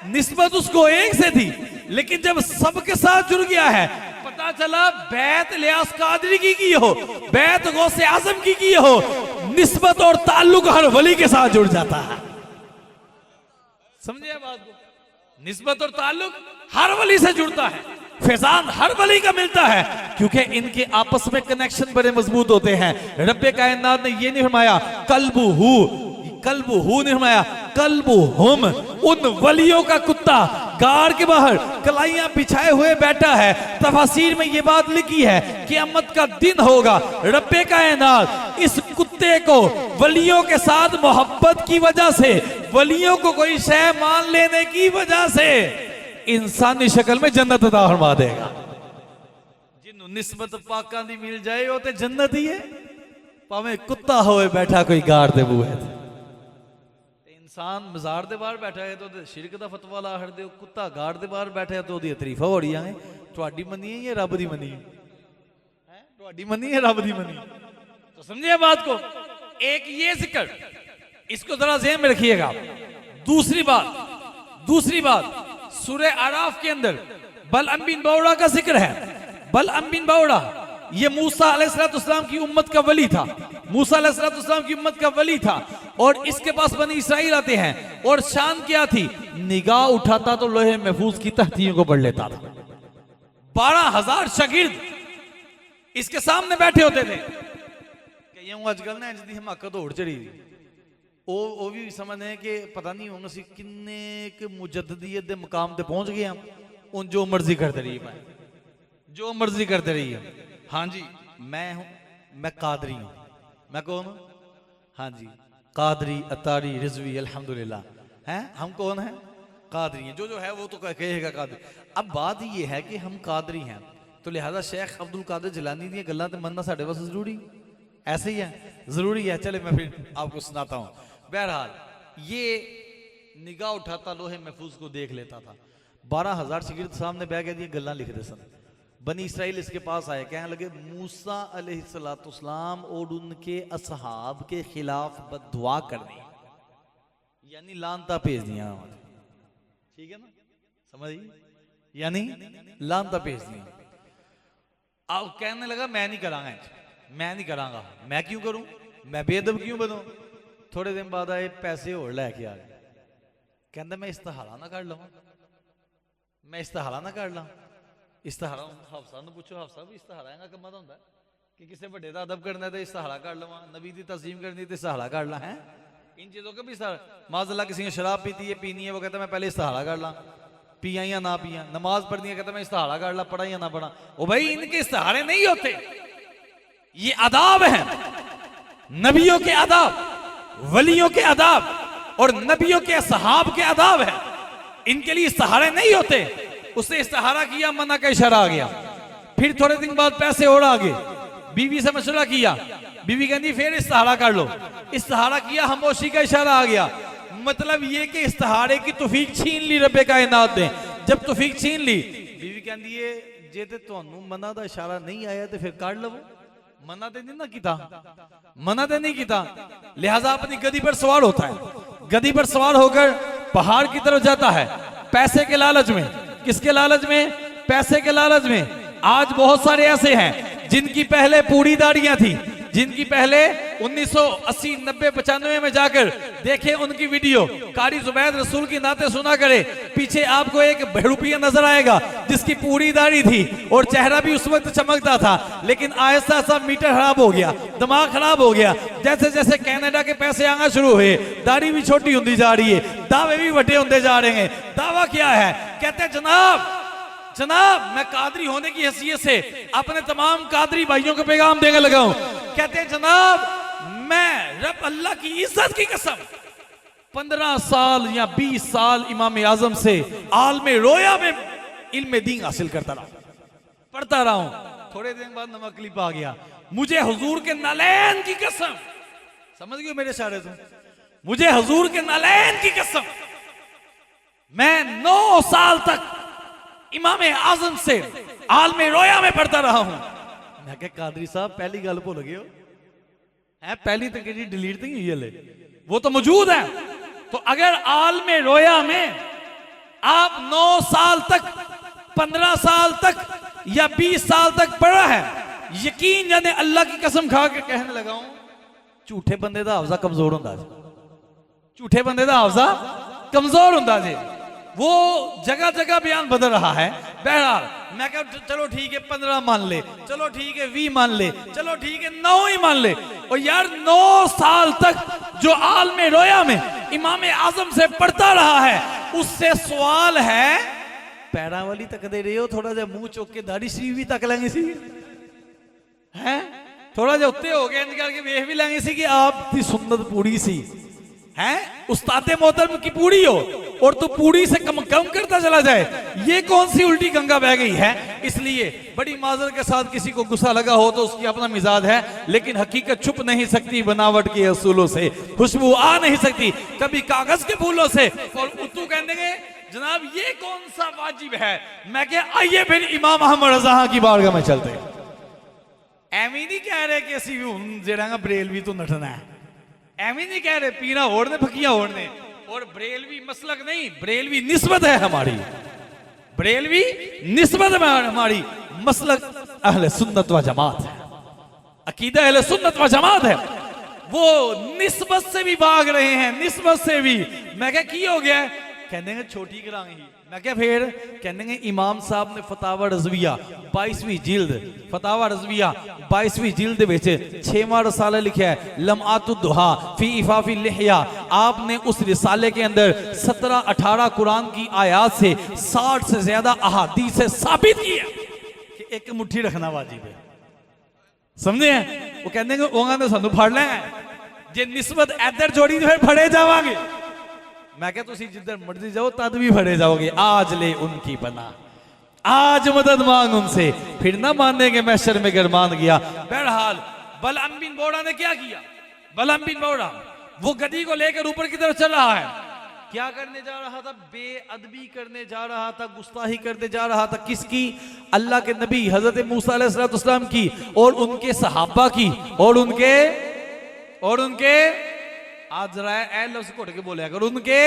निस्बत उसको एक से थी, लेकिन जब सबके साथ जुड़ गया है, पता चला बैत लियास कादरी की हो, बैत गौसे आजम की हो, निस्बत और ताल्लुक हर वली के साथ जुड़ जाता है। समझे बात को? निस्बत और ताल्लुक हर वली से जुड़ता है, फैजान हर वली का मिलता है, क्योंकि इनके आपस में कनेक्शन बड़े मजबूत होते हैं। रब्बे कायनात ने ये नहीं फरमाया कल्बुहु नहीं फरमाया कल्बुहुम, उन वलियों का कुत्ता गाड़ के बाहर कलाइयां बिछाए हुए बैठा है। तफासीर में ये बात लिखी है क़यामत का दिन होगा, रब्बे कायनात इस कुत्ते को वलियों के साथ मोहब्बत की वजह से, वलियों को कोई शय मान लेने की वजह से इंसानी शक्ल में जन्नत अता फरमा देगा। जिन्हों निस्बत पाकां दी मिल जाए वो ते जन्नत ही है, भावें कुत्ता होए बैठा कोई गाड़ दे बूहे ते। इंसान मज़ार दे बाहर बैठा है तो शिरक दा फतवा ला हट दे, कुत्ता गाड़ दे बाहर बैठा है तो ओदी तरीफा हो रही है। तुहाडी मनी है या रब दी मनी है? तुहाडी मनी है रब दी मनी? तो समझिए बात को। एक ये जिक्र, इसको जरा ज़हन में रखिएगा। दूसरी बात सूरह आराफ के अंदर बलअम बिन बौरा का जिक्र है। बलअम बिन बौरा ये मूसा अलैहिस्सलाम की उम्मत का वली था। मूसा अलैहिस्सलाम की उम्मत का वली था और इसके पास बनी इसराइल आते हैं और शान क्या थी, निगाह उठाता तो लोहे महफूज की तहतियों को पढ़ लेता था। 12,000 शागिर्द इसके सामने बैठे होते थे। यूं अजकल ना जिंदी हिमाकत होड़ चढ़ी वो भी समझने कि पता नहीं हूं असी किन्ने के मुजद्दियत दे मकाम ते पहुंच गए हैं। उन जो मर्जी करते रही, मैं जो मर्जी करते रही है। हाँ जी मैं कादरी हूं। मैं कौन हूं? हाँ जी कादरी, अतारी, रिजवी, अल्हम्दुलिल्लाह हैं। हम कौन हैं? कादरी हैं। जो है वो तो कहेगा कादरी। अब बात ये है कि हम कादरी हैं तो लिहाजा शेख अब्दुल कादिर जिलानी दी गल्लां ते मनना साडे वास्ते जरूरी ऐसे ही है, जरूरी है। चले मैं फिर आपको सुनाता हूं। बहरहाल ये निगाह उठाता लोहे महफूज को देख लेता था। 12,000 शागिर्द सामने बैठ के गल्लां लिखते सन। बनी इसराइल इसके पास आए, कहने लगे मूसा अलैहिस्सलाम और उनके असहाब के खिलाफ बद्दुआ कर दी, यानी लानता भेज दिया। ठीक है ना, समझिए, यानी लानता भेज दिया। अब कहने लगा मैं नहीं करांगा, मैं नहीं करांगा। मैं क्यों करूं? मैं बेअदब क्यों बनूं? थोड़े दिन बाद आए पैसे और लैके आ गए। कहते मैं इस्तिहारा ना कर लवां, मैं इस्तिहारा ना कर ला। इस्तिहारा हफ्सा नूं पुछो, हफ्सा भी इस्तिहारा का कम्मा दा हुंदा कि किसी बड़े दा अदब करना है तो इस्तिहारा कर लवां, नबी दी तज़ीम करनी तो इस्तिहारा कर ला। है इन चीज़ों का भी माज़अल्लाह किसी ने शराब पीती है, पीनी है, वो कहता मैं पहले इस्तिहारा कर ला, पिया या ना पिया। नमाज पढ़नी है, कहता मैं इस्तिहारा कर ला, पढ़ा या ना पढ़ा। ओ भाई इनके इस्तिहारे नहीं होते, ये आदाब हैं, नबियों के आदाब, वलियों के आदाब और नबियों के सहाब के आदाब है। इनके लिए इस्तिहारे नहीं होते। उसने इस्तिहारा किया, मना का इशारा आ गया। फिर थोड़े दिन बाद पैसे और आ गए। बीवी से मशवरा किया, बीवी कहती फिर इस्तिहारा कर लो। इस्तिहारा किया, खामोशी का इशारा आ गया। मतलब ये कि इस्तिहारे की तौफीक छीन ली रब्बे कायनात ने। जब तौफीक छीन ली, बीवी कहती है जे ते तुहानू मना का इशारा नहीं आया तो फिर कर लवो। मना ते नहीं ना किता, मना ते नहीं किता। लिहाजा अपनी गदी पर सवार होता है, गदी पर सवार होकर पहाड़ की तरफ जाता है, पैसे के लालच में। किसके लालच में? पैसे के लालच में। आज बहुत सारे ऐसे हैं जिनकी पहले पूरी दाढ़ियां थी, जिनकी पहले 1980, 90, 95 में जाकर देखे उनकी वीडियो, कारी जुबैद रसूल की नाते सुना करे, पीछे आपको एक बहरूपिया नजर आएगा जिसकी पूरी दाढ़ी थी और चेहरा भी उस वक्त चमकता था, लेकिन आहिस्ता आहिस्ता मीटर खराब हो गया, दिमाग खराब हो गया। जैसे जैसे कनाडा के पैसे आना शुरू हुए, दाढ़ी भी छोटी होती जा रही है, दावे भी बड़े होते जा रहे हैं। दावा क्या है? कहते जनाब जनाब मैं कादरी होने की हैसियत से अपने तमाम कादरी भाइयों को पैगाम देने लगा हूं। कहते हैं जनाब मैं रब अल्लाह की इज्जत की कसम 15 साल या 20 साल इमाम आजम से आलमे रोया में इल्म दीन हासिल करता रहा, पढ़ता रहा हूं। थोड़े दिन बाद नवा क्लिप आ गया, मुझे हुजूर के नालैन की कसम, समझ गए मेरे इशारे से, मुझे हुजूर के नालैन की कसम, मैं 9 साल तक इमाम आजम से आलमे रोया में पढ़ता रहा हूं। मैं कहा कादरी साहब पहली गल भूल गए हो, है पहली तो कि डिलीट नहीं हुई हले, वो तो मौजूद है। तो अगर आलमे रोया में आप 9 साल तक, 15 साल तक या 20 साल तक पढ़ा है, यकीन जाने अल्लाह की कसम खा के कहने लगा हूं, झूठे बंदे दा हाफजा कमजोर होता है, झूठे बंदे दा हाफजा कमजोर होता है। वो जगह जगह बयान बदल रहा है। बहरहाल मैं कहा चलो ठीक है 15 मान ले, चलो ठीक है 20 मान ले, चलो ठीक है 9 ही मान ले। और यार 9 साल तक जो आलमे रोया में इमाम आजम से पढ़ता रहा है, उससे सवाल है पैरा वाली तक दे रहे हो, थोड़ा जा मुंह चौक के दाढ़ी सी भी तक लेंगे सी, है थोड़ा जा उत्ते हो गया निकाल के वेख भी लेंगे सी कि आपकी सुन्नत पूरी सी है, उस्ताद मोहतरम की पूरी हो। और तू पूरी से कम कम करता चला जाए, ये कौन सी उल्टी गंगा बह गई है। इसलिए बड़ी माजर के साथ किसी को गुस्सा लगा हो तो उसकी अपना मिजाज है, लेकिन हकीकत छुप नहीं सकती बनावट के असूलों से, खुशबू आ नहीं सकती कभी कागज के फूलों से। और तू कह देंगे जनाब ये कौन सा वाजिब है। मैं क्या आइए फिर इमाम अहमद रज़ा की बारगाह में चलते। एवं नहीं कह रहे कि असी जेड़ा बरेलवी तो नठना है, एवं नहीं कह रहे पीना ओढ़ने फकियां ओढ़ने। और बरेलवी मसलक नहीं, बरेलवी निस्बत है हमारी, बरेलवी निस्बत है हमारी, मसलक अहले सुन्नत व जमात है, अकीदा अहले सुन्नत व जमात है। वो निस्बत से भी भाग रहे हैं, निस्बत से भी। मैं क्या की हो गया, कहने छोटी करांगी। मैं क्या फिर कहने इमाम साहब ने फतावा रज़विया 22वीं जिल्द, फतावा रज़विया 22वीं जिल्द में 6वां रसाला लिखा है लम्आतुद दुहा फी इफाफी लिहया। आपने उस रिसाले के अंदर 17-18 कुरान की आयात से 60 से ज्यादा अहादीस से साबित किया कि एक मुट्ठी रखना वाजिब है। समझे हैं? वो कहने उन्होंने सानू फड़ लें, जे निस्बत इधर जोड़ी तो फिर फड़े जावांगे। मैं क्या तुसी जिधर मर्जी जाओ तद भी फड़े जाओगे। आज ले उनकी बना, आज मदद मांग उनसे, फिर ना मानेंगे मैशर में गरमान गया। बहरहाल बलअम बिन बोड़ा ने क्या किया, बलअम बिन बोड़ा वो गधी को लेकर ऊपर की तरफ चल रहा है। क्या करने जा रहा था, बेअदबी करने जा रहा था, गुस्ताही करने जा रहा था। किसकी? अल्लाह के नबी हजरत मूसा अलैहिस्सलाम की और उनके सहाबा की और उनके आज जरा ए लफ्ज़ घुट के बोले अगर उनके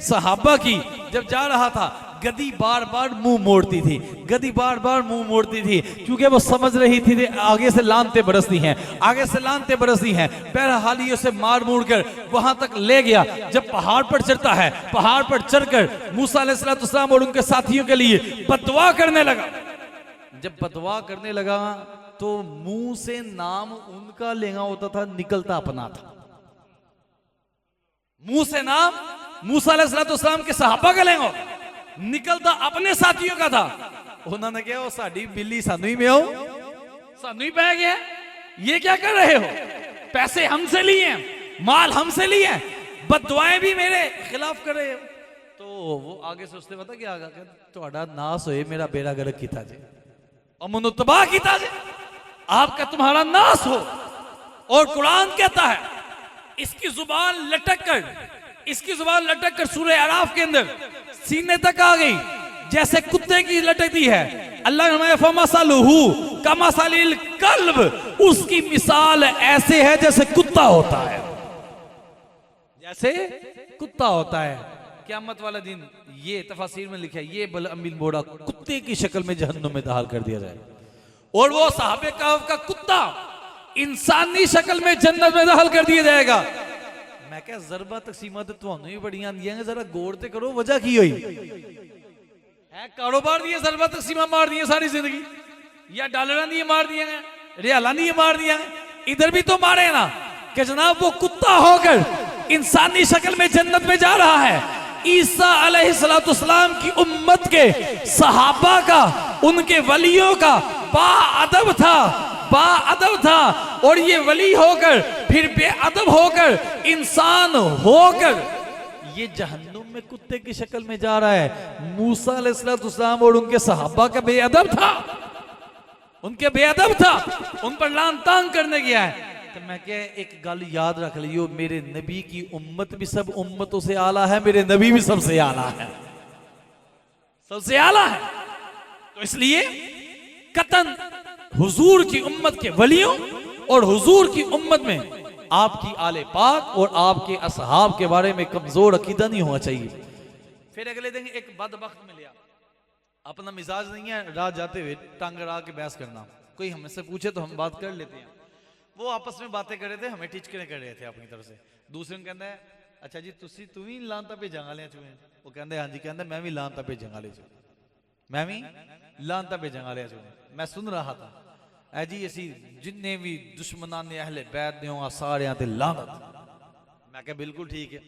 सहाबा की। जब जा रहा था गधी बार बार मुंह मोड़ती थी, गधी बार बार मुंह मोड़ती थी, क्योंकि वो समझ रही थी आगे से लानते बरसती हैं, आगे से लानते बरसती हैं। बहरहाल ही उसे मार मूड़ कर वहां तक ले गया। जब पहाड़ पर चढ़ता है, पहाड़ पर चढ़कर मूसा अलैहिस्सलाम और उनके साथियों के लिए बददुआ करने लगा। जब बददुआ करने लगा तो मुंह से नाम उनका लेना होता था, निकलता अपना था। मुंह से नाम मूसा अलैहिस्सलाम के सहाबा का लेंगे, निकलता अपने साथियों का था। उन्होंने कहा वो साडी बिल्ली सानू ही में हो, सानू ही पै गया, ये क्या कर रहे हो, पैसे हमसे लिए हैं, माल हमसे लिए हैं, बददुआएं भी मेरे खिलाफ कर रहे हो। तो वो आगे सोचते पता क्या आगा, तुहाडा नास होए, मेरा बेड़ा गर्क कीता जे, अमन तबाह कीता जे, आपका तुम्हारा नाश हो। और कुरान कहता है इसकी जुबान लटक कर सूरह अराफ के अंदर सीने तक आ गई, जैसे कुत्ते की लटकती है। अल्लाह ने फमसलहू कमसलिल कल्ब, उसकी मिसाल ऐसे है जैसे कुत्ता होता है, जैसे कुत्ता होता है। क़यामत वाला दिन ये तफसीर में लिखा है, ये बलअम बिन बोड़ा कुत्ते की शक्ल में जहन्नुम में दाखिल कर दिया जाए, और वो साहबे कहफ का कुत्ता इंसानी शक्ल में जन्नत में दाखिल कर दिया जाएगा। मैं क्या जरबा तकसीमा तो तुहानू ही बड़ियां दियां, जरा गौर ते करो वजह की हुई है। कारोबार दिए जरबा तकसीमा मार दिए सारी जिंदगी, या डॉलर दिए मार दिए हैं, रियाला दिए मार दिया है, इधर भी तो मारे ना कि जनाब वो कुत्ता होकर इंसानी शक्ल में जन्नत में जा रहा है। ईसा अलैहिस्सलाम की उम्मत के सहाबा का, उनके वलियों का बाअदब था, और ये वली होकर फिर बेअदब होकर इंसान होकर ये जहन्नुम में कुत्ते की शक्ल में जा रहा है। मूसा अलैहिस्सलाम और उनके सहाबा का बेअदब था, उनके बेअदब था, उन पर लान तान करने गया है। तो मैं क्या एक गल याद रख लियो, मेरे नबी की उम्मत भी सब उम्मतों से आला है, मेरे नबी भी सबसे आला है, सबसे आला है। तो इसलिए कतन हुजूर की उम्मत के वलियों और हुजूर की उम्मत में आपकी आले पाक और आपके असहाब के बारे में कमजोर अकीदा नहीं होना चाहिए। फिर अगले दिन एक बदबख्त मिला, अपना मिजाज नहीं है राह जाते हुए टांग अड़ा के बहस करना, कोई हमसे पूछे तो हम बात कर लेते हैं। वो आपस में बातें कर रहे थे, हमें टिचकरे कर रहे थे अपनी तरफ से। दूसरे ने कहता है अच्छा जी तू भी लानता पे जंगाले चुए, वो कहते हाँ जी, कहता मैं भी लानता पे जंगाले चुए, मैं भी लानता पे जंगाले चुए। मैं सुन रहा था ऐ जी असी जिन्ने भी दुश्मनाने अहले बैत ने होगा सारे ते लानत। मैं क्या बिल्कुल ठीक है,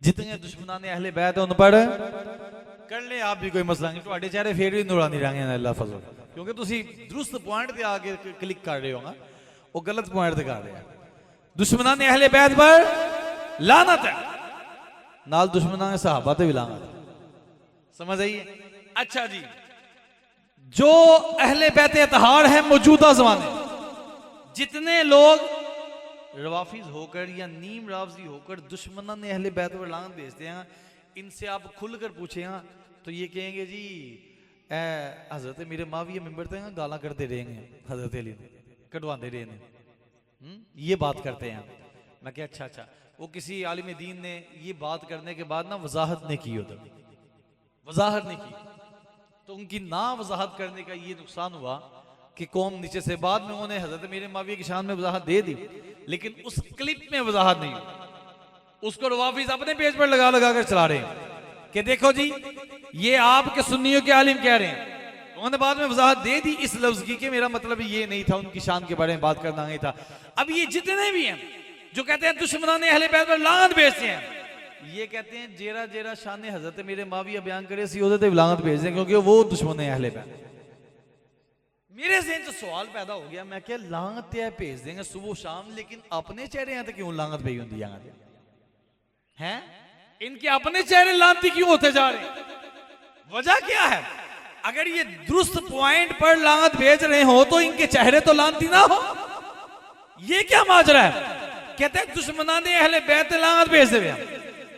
जितने दुश्मनाने अहले बैत है उन पर कर ले आप भी, कोई मसला नहीं। तो चेहरे फिर भी नुरानी रहेंगे अल्लाह फजल, क्योंकि तुसी दुरुस्त पॉइंट पे आके क्लिक कर रहे हो ना, वो गलत पॉइंट पे कर रहे हैं। दुश्मनाने अहले बैत पर लानत है, नाल दुश्मना ने सहाबा ते भी लांघत। समझ आई? अच्छा जी, जो अहले बैत इत्तेहाद है मौजूदा जमाने, जितने लोग रवाफिज होकर या नीम रावजी होकर दुश्मना ने अहले बैत पर लानत भेजते हैं, इनसे आप खुलकर पूछेगा तो ये कहेंगे जी हजरत मेरे माविया मिंबर ते गाला करते रहेंगे, हजरत अली कटवाते रहे ने, ये बात करते हैं। मैं क्या अच्छा अच्छा, वो किसी आलिम दीन ने ये बात करने के बाद ना वजाहत ने की, उधर वजाहत ने की, तो उनकी ना वजाहत करने का ये नुकसान हुआ कि कौम नीचे से, बाद में उन्होंने हजरत मेरे माविया की शान में वजाहत दे दी, लेकिन उस क्लिप में वजाहत नहीं, उसको रवाफिज अपने पेज पर लगा लगा कर चला रहे हैं कि देखो जी ये आपके सुन्नियों के आलिम कह रहे हैं। उन्होंने बाद में वजाहत दे दी इस लफ्ज की कि मेरा मतलब ये नहीं था, उनकी शान के बारे में बात करना नहीं था। अब ये जितने भी हैं जो कहते हैं दुश्मनान ने अहले बैत पर लानत भेजते हैं, ये कहते हैं जेरा जेरा शान हजरत मेरे माविया बयान करे सी ओदे ते लानत भेज दें, क्योंकि वो दुश्मन है अहले बैत। मेरे ज़हन से सवाल पैदा हो गया, मैं क्या लानत है भेज देंगे सुबह शाम, लेकिन अपने चेहरे हैं तो क्यों लानत भेज होती हैं? इनके अपने चेहरे लानती क्यों होते जा रहे हैं? वजह क्या है? अगर ये दुरुस्त पॉइंट पर लानत भेज रहे हो तो इनके चेहरे तो लानती ना हो। ये क्या माजरा है? कहते हैं दुश्मना ने अहले बैत लानत भेज दे।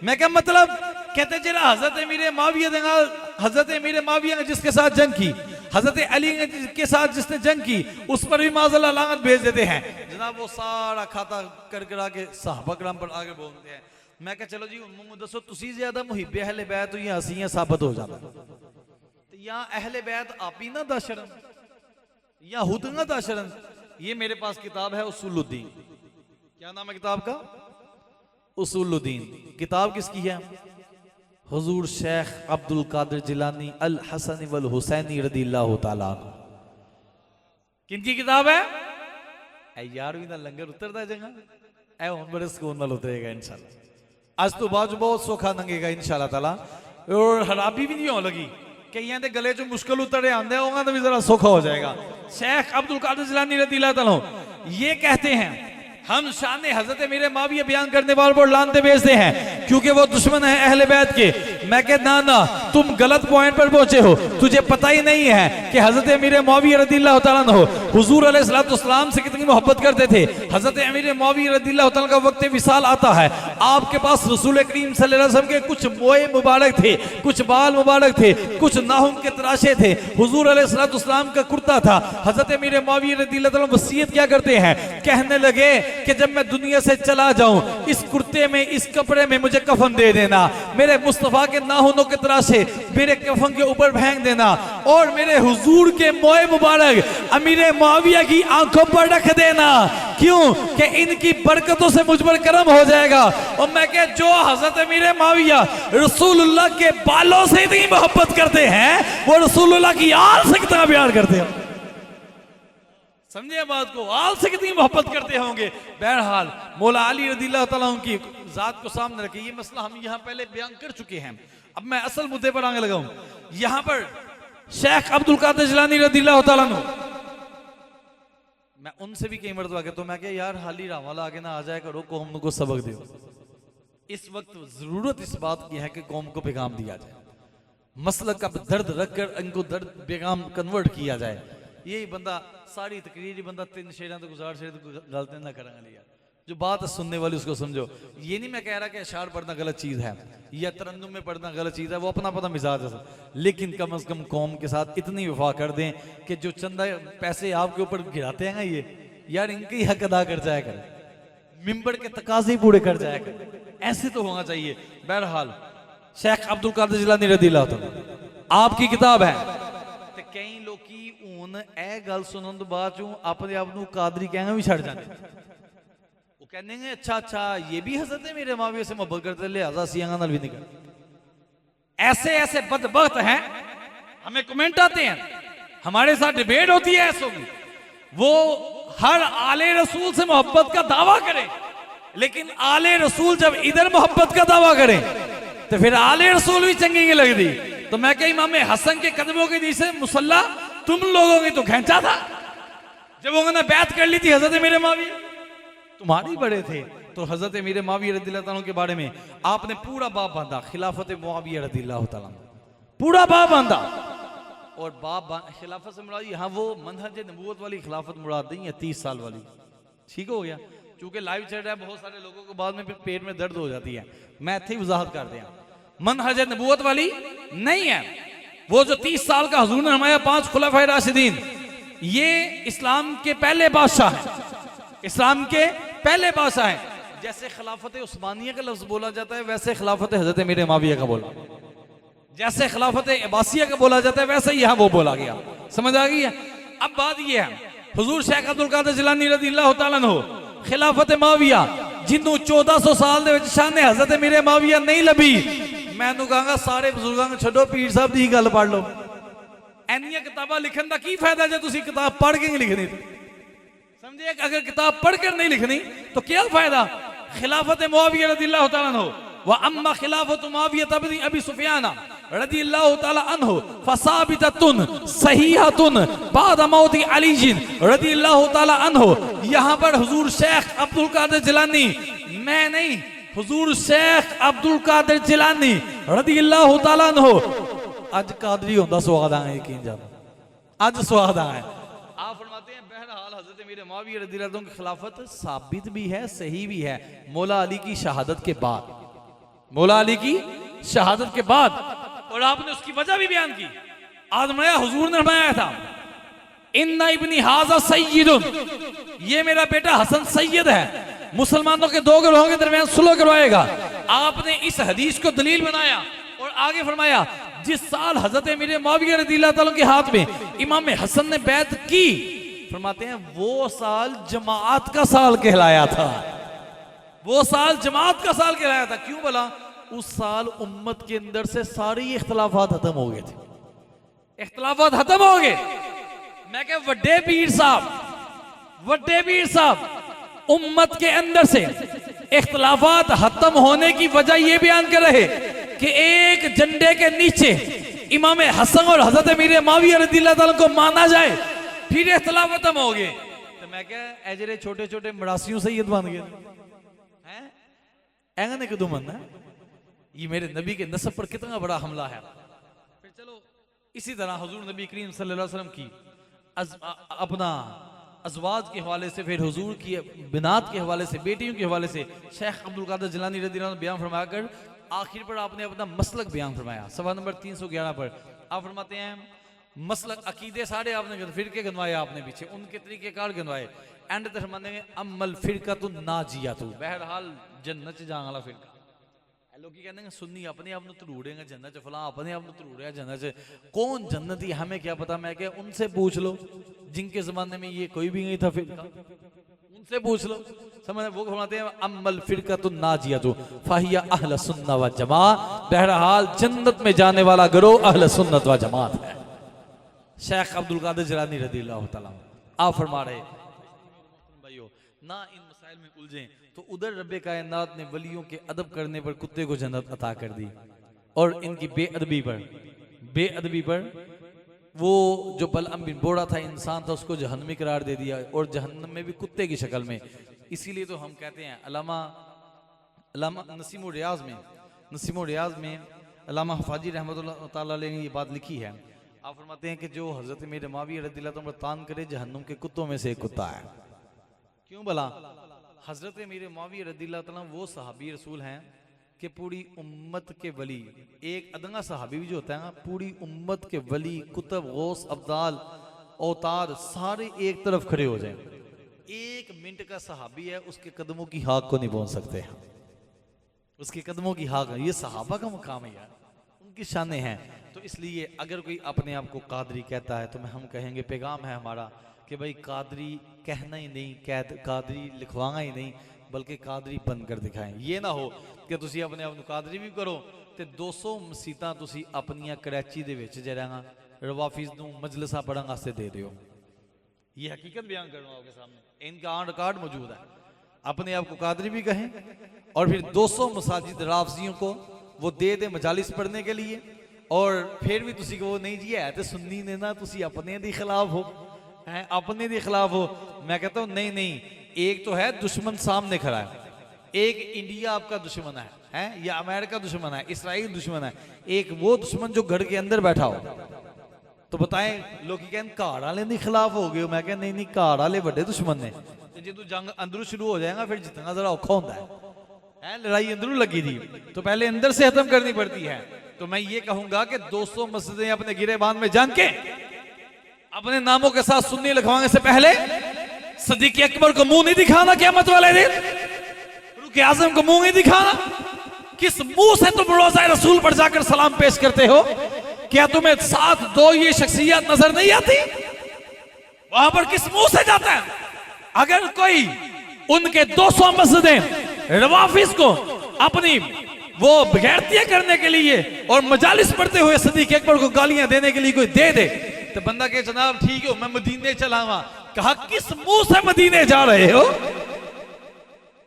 मैं क्या मतलब? कहते जरा हजरत अमीर माविया देगा, हजरत अमीर माविया ने जिसके साथ जंग की, हजरत अली के साथ जिसने जंग की, उस पर भी माज़अल्लाह लानत भेज देते हैं। जनाब वो सारा खाता कर करा के साहबा करम पर आगे बोलते हैं। मैं क्या चलो जी दसो तुसी ज्यादा मुहिब्बे अहले बैत हो या असी साबित हो जाता, तो या अहले बैत आप ही ना दाशरन या हुदना दाशरन। ये मेरे पास किताब है उसूलुद्दीन। क्या नाम है किताब का? उसूलुद्दीन। किताब किसकी है? हुजूर शेख अब्दुल कादिर जिलानी अल हसन वल हुसैनी रदियल्लाहु ताला। किनकी किताब है? यार भी ना लंगर उतरता जगह ऐ हुन बड़े सुकून नाल उतरेगा इंशाल्लाह। आज तो बाजू बहुत सौखा लंघेगा इंशाल्लाह ताला, और हराबी भी नहीं हो लगी। कईयां दे गले चो मुश्किल उतरे आंदे उन्हां दा भी जरा सौखा हो जाएगा। शेख अब्दुल कादिर जिलानी रदियल्लाहु ताला ये कहते हैं हम शान हजरत मेरे माविया बयान करने वालों पर लानते भेजते हैं क्योंकि वो दुश्मन है अहले बैत के। मैं कह ना ना तुम गलत पॉइंट पर पहुंचे हो, तुझे पता ही नहीं है कि हजरत अमीर मुआविया रदियल्लाहु ताला अन्हु हुजूर अलैहिस्सलाम से कितनी मोहब्बत करते थे। हजरत अमीर मुआविया रदियल्लाहु ताला का वक्त विसाल आता है, आपके पास रसूल करीम सल्लल्लाहु अलैहि वसल्लम के कुछ मोए मुबारक थे, कुछ बाल मुबारक थे, कुछ नाखून के तराशे थे। हुजूर अलैहिस्सलाम का कुर्ता था। हजरत अमीर मुआविया रदियल्लाहु ताला वसीयत क्या करते हैं? कहने लगे कि जब मैं दुनिया से चला जाऊं इस कुर्ते में, इस कपड़े में मुझे कफन दे देना, मेरे मुस्तफा के नाखूनों के तरह से मेरे कफन के ऊपर फेंक देना और मेरे हुजूर के मोए मुबारक अमीर मुआविया की आंखों पर रख देना। क्यों? कि इनकी बरकतों से मुझ पर करम हो जाएगा। और मैं कह जो हजरत अमीर मुआविया रसूलुल्लाह के बालों से इतनी मोहब्बत करते हैं, वो रसूलुल्लाह की आल से कितना प्यार करते हैं। समझे बात को? आल से कितनी मोहब्बत करते होंगे। बहरहाल मौला अली रदियल्लाहु ताला की जात को सामने रखे, ये मसला हम यहाँ पहले बयान कर चुके हैं। अब मैं असल मुद्दे पर आगे लगाऊं। यहाँ पर शेख अब्दुल कादिर जिलानी रदियल्लाहु ताला अन्हु, मैं उनसे भी कई मरतबा कहता हूं, मैं क्या यार हाली रावाला आगे ना आ जाए करो, कौम को सबक दो। इस वक्त जरूरत इस बात की है कि कौम को पैगाम दिया जाए, मसलक का दर्द रखकर इनको दर्द पैगाम कन्वर्ट किया जाए। यही बंदा सारी तकरीर बंदा 3 शेर तो गुजार शेर तो गलती ना करेंगे यार, जो बात है सुनने वाली उसको समझो। ये नहीं मैं कह रहा कि अशार पढ़ना गलत चीज़ है या तरन्नुम में पढ़ना गलत चीज़ है, वो अपना अपना मिजाज है, लेकिन कम से कम कौम के साथ इतनी वफा कर दें कि जो चंदा पैसे आपके ऊपर गिराते हैं ना ये यार इनके ही हक अदा कर जाया कर, मिंबर के तकाजे पूरे कर जाया कर, ऐसे तो होना चाहिए। बहरहाल शेख अब्दुल कादिर जिलानी रदियल्लाहु ताला आपकी किताब है, तो कई लोग ए गल सुनने बाद चो अपने आप को कादरी कहना भी छड़ जाते, वो कहने अच्छा अच्छा ये भी हजरत मेरे माविया से मोहब्बत करते, लिहाजा सियां नाल भी नहीं करते। ऐसे ऐसे बदबख्त हैं, हमें कमेंट आते हैं, हमारे साथ डिबेट होती है ऐसों की, वो हर आले रसूल से मोहब्बत का दावा करें, लेकिन आले रसूल जब इधर मोहब्बत का दावा करें तो फिर आले रसूल भी चंगी नहीं लगती। तो मैं कही इमाम हसन के कदमों के नीचे मुसल्ला तुम लोगों की तो खेचा था, जब उन्होंने बैत कर ली थी हजरत मेरे माविया, तुम्हारी बड़े थे, तो हजरत मीर मुआविया रज़ियल्लाहु ताला के बारे में आपने पूरा बाब बांधा, खिलाफत मुआविया रज़ियल्लाहु ताला, पूरा बाब बांधा। और बाब खिलाफत से मुराद यहाँ वो मनहज नबूवत वाली खिलाफत मुराद नहीं है, 30 साल वाली। ठीक हो गया, चूंकि लाइव चल रहा है, बहुत सारे लोगों को बाद में फिर पेट में दर्द हो जाती है, मैं इतनी वजाहत कर दिया, मनहज नबूवत वाली नहीं है। वो जो 30 साल का हुजूर ने फरमाया 5 खुलफाए राशिदीन, ये इस्लाम के पहले बादशाह हैं, इस्लाम के पहले बादशाह हैं। जैसे खिलाफत उस्मानिया का लफ्ज बोला जाता है, वैसे खिलाफत हजरत मीर मुआविया का बोला, जैसे खिलाफत अब्बासिया का बोला जाता है, वैसे यहाँ वो बोला गया। समझ आ गई है? अब बात ये है, हुजूर शेख अब्दुल कादिर जिलानी रज़ियल्लाहु ताला अन्हु खिलाफत मुआविया जिन्हों 1400 साल दे विच शान हजरत मीर मुआविया नहीं लभी, मैनू कहूंगा सारे बुजुर्गों को छड्डो, पीर साहब की गल पढ़ लो। इन्नियां किताबां लिखण दा की फायदा जो तुसीं किताब पढ़ के नहीं लिखनी? समझे, अगर किताब पढ़कर नहीं लिखनी तो क्या फायदा? खिलाफत मुआविया रज़ियल्लाहु ताला अन्हु व अम्मा खिलाफत मुआविया तबनी अबी सुफियान रज़ियल्लाहु ताला अन्हु फसाबिततुन सहीहतुन बाद मौती अली रज़ियल्लाहु ताला अन्हु। यहाँ पर हुजूर शेख अब्दुल कादिर जिलानी, मैं नहीं, हुजूर शेख अब्दुल कादिर जिलानी रज़ियल्लाहु ताला अन्हु अज कादरी होंदा स्वाद आए, यकीन जानो अज स्वाद आए। आप फरमाते हैं बहरहाल हजरत मीर मुआविया रज़ियल्लाहु ताला की खिलाफत साबित भी है, सही भी है, मौला अली की शहादत के बाद, मौला अली की शहादत के बाद। और आपने उसकी वजह भी बयान की। आजमाया हुजूर ने फरमाया था, इन्ना इब्नी हाजा सय्यिदुन, ये मेरा बेटा हसन सैयद है, मुसलमानों के 2 गिरोहों के दरमियान सुलह करवाएगा। आपने इस हदीस को दलील बनाया और आगे फरमाया, जिस साल हजरत मीर मुआविया रज़ियल्लाहु ताला के हाथ में इमाम हसन ने बैत की, फरमाते हैं वो साल जमात का साल कहलाया था, वो साल जमात का साल कहलाया था। क्यों बोला? उस साल उम्मत के अंदर से सारे इख्तलाफात खत्म हो गए थे, इख्तलाफात खत्म हो गए। मैं कह वड्डे पीर साहब, वड्डे पीर साहब उम्मत के अंदर से इख्तलाफात खत्म होने की वजह यह बयान कर रहे कि एक झंडे के नीचे इमाम हसन और हजरत मीर मुआविया रज़ियल्लाहु ताला को माना जाए, फिर इख्तलाफ खत्म हो गए। तो मैं कह एजरे छोटे छोटे मरासियों सैयद बन गए हैं, ऐसा नहीं कदू मनना, ये मेरे नबी के नस्ब पर कितना बड़ा हमला है। फिर चलो इसी तरह हुजूर नबी करीम सल्लल्लाहु अलैहि वसल्लम की अपना अज़वाज के हवाले से, फिर हुजूर की बिनात के हवाले से, बेटियों के हवाले से शेख अब्दुल कादिर जिलानी रज़ियल्लाहु अन्हु बयान फरमाया कर आखिर पर आपने अपना मसलक बयान फरमाया। सवाल नंबर 311 पर आप फरमाते हैं, मसलक अकीदे सारे आपने फिरके गनवाए, आपने पीछे उनके तरीक़ेकार गनवाए, एंड तक फरमाते हैं अम्मल फिरकतुन नाजियतु, बहरहाल जन्नत जाने वाला फिरका। लोग कहते हैं सुन्नी अपने आप तरूड़ेगा जन्नत च, फलां अपने आप तरूड़ेगा जन्नत च, कौन जन्नती हमें क्या पता। मैं क्या उनसे पूछ लो जिनके जमाने में ये कोई भी नहीं था फिरका, उनसे पूछ लो। समझ वो फरमाते हैं अम्मल फिरकतुन नाजियतु फहिया अहल सुन्नत व जमात, बहरहाल जन्नत में जाने वाला गिरोह अहल सुन्नत व जमात है। शेख अब्दुल कादिर जिलानी रज़ियल्लाहु ताला आप फरमा रहे भाइयों, ना इन मसाइल में उलझें तो उधर रब्बे कायनात ने वलियों के अदब करने पर कुत्ते को जन्नत अता कर दी, और इनकी बेअदबी पर वो जो बलअम बिन बोड़ा था इंसान था, उसको जहन्नमी करार दे दिया, और जहन्नम में भी कुत्ते की शक्ल में। इसीलिए तो हम कहते हैं अल्लामा नसीमुर रियाज में अल्लामा हफाजी रहमतुल्लाह ताला अलैह ने ये बात लिखी है। आप फरमाते हैं कि जो हजरत मीर मुआविया रज़ियल्लाहु ताला तान करे जहन्नम के कुत्तों में से एक कुत्ता है। क्यों भला? हजरत मीर मुआविया रज़ियल्लाहु ताला वो सहाबी रसूल हैं कि पूरी उम्मत के वली, एक अदना सहाबी भी जो होता है ना, पूरी उम्मत के वली, कुतुब, गौस, अब्दाल, औतार सारे एक तरफ खड़े हो जाएं। 1 मिनट का सहाबी है, उसके कदमों की हाँक को नहीं पहुंच सकते, उसके कदमों की हाँक, ये सहाबा का मुकाम है यार, उनकी शानें हैं। तो इसलिए अगर कोई अपने आप को कादरी कहता है तो हम कहेंगे पैगाम है हमारा कि भाई कादरी कहना ही नहीं, कादरी लिखवाना ही नहीं, बल्कि कादरी बन कर दिखाएं। ये ना हो कि तुसी अपने आप कादरी भी करो तो 200 मसीतां तुसी अपनियां कराची दे विच जरा रवाफिज नूं मजलिसां पढ़न वास्ते दे दियो। ये हकीकत बयान करना आपके सामने, इनका ऑन रिकॉर्ड मौजूद है। अपने आप को कादरी भी कहें और फिर 200 मसाजिद राफजियों को वो दे दे मजालिस पढ़ने के लिए, और फिर भी तुसी को नहीं जी है तो सुन्नी ने ना, तुसी अपने दे खिलाफ हो, हैं अपने दे खिलाफ हो। मैं कहता हूँ नहीं, एक तो है दुश्मन सामने खड़ा है, एक इंडिया आपका दुश्मन है या अमेरिका दुश्मन है, इसराइल दुश्मन है, एक वो दुश्मन जो घर के अंदर बैठा हो। तो बताएं लोग कहते घर वाले के खिलाफ हो गए, मैं कहता नहीं, घर वाले बड़े दुश्मन ने। जो जंग अंदरों शुरू हो जाएगा फिर जितना जरा औखा होता है, लड़ाई अंदरों लगी थी तो पहले अंदर से खत्म करनी पड़ती है। तो मैं ये कहूंगा कि 200 मस्जिदें अपने गिरेबान में जान के अपने नामों के साथ सुन्नी लिखवाने से पहले सिद्दीक़ अकबर को मुंह नहीं दिखाना क़यामत वाले दिन, रुक आज़म को मुंह नहीं दिखाना। किस मुंह से तुम रोज़ा रसूल पर जाकर सलाम पेश करते हो? क्या तुम्हें साथ दो ये शख्सियत नजर नहीं आती? वहां पर किस मुंह से जाता है? अगर कोई उनके 200 मस्जिदें रवाफिज को अपनी वो बेगैरतियां करने के लिए और मजालिस पढ़ते हुए सिद्दीक़ अकबर को गालियां देने के लिए कोई दे दे तो बंदा के जनाब ठीक हो मैं मदीने चला हुआ। कहा किस मुंह से मदीने जा रहे हो?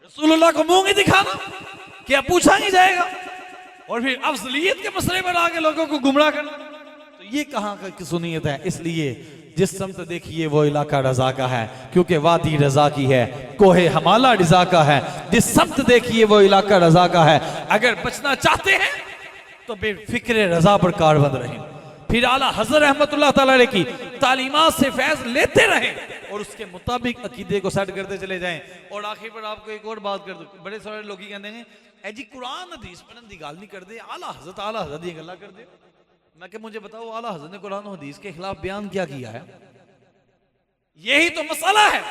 रसूलुल्लाह को मुंह नहीं दिखाना, क्या पूछा नहीं जाएगा? और फिर अफजलियत के मसले पर आगे लोगों को गुमराह करना, तो ये कहां की सुनीयत है? इसलिए जिस समत देखिए वो इलाका रजा का है, क्योंकि वादी रजा की है, कोहे हमाला रजा का है। जिस समत देखिए वो इलाका रजा का है। अगर बचना चाहते हैं तो फिर फिक्र रजा पर कारबंद रहें, फिर आला हज़रत रहमतुल्लाह तआला अलैह की तालीमात से फैज लेते रहें और उसके मुताबिक अकीदे को सेट करते चले जाएं। और आखिर पर आपको एक और बात कर दूं, बड़े सारे लोग कहते हैं ऐ जी कुरान हदीस पढ़ने की गल नहीं करते, आला हज़रत दी गल्लां करते। मैं कि मुझे बताओ आला हज़रत ने कुरान और हदीस के खिलाफ बयान क्या किया है? यही तो मसला है।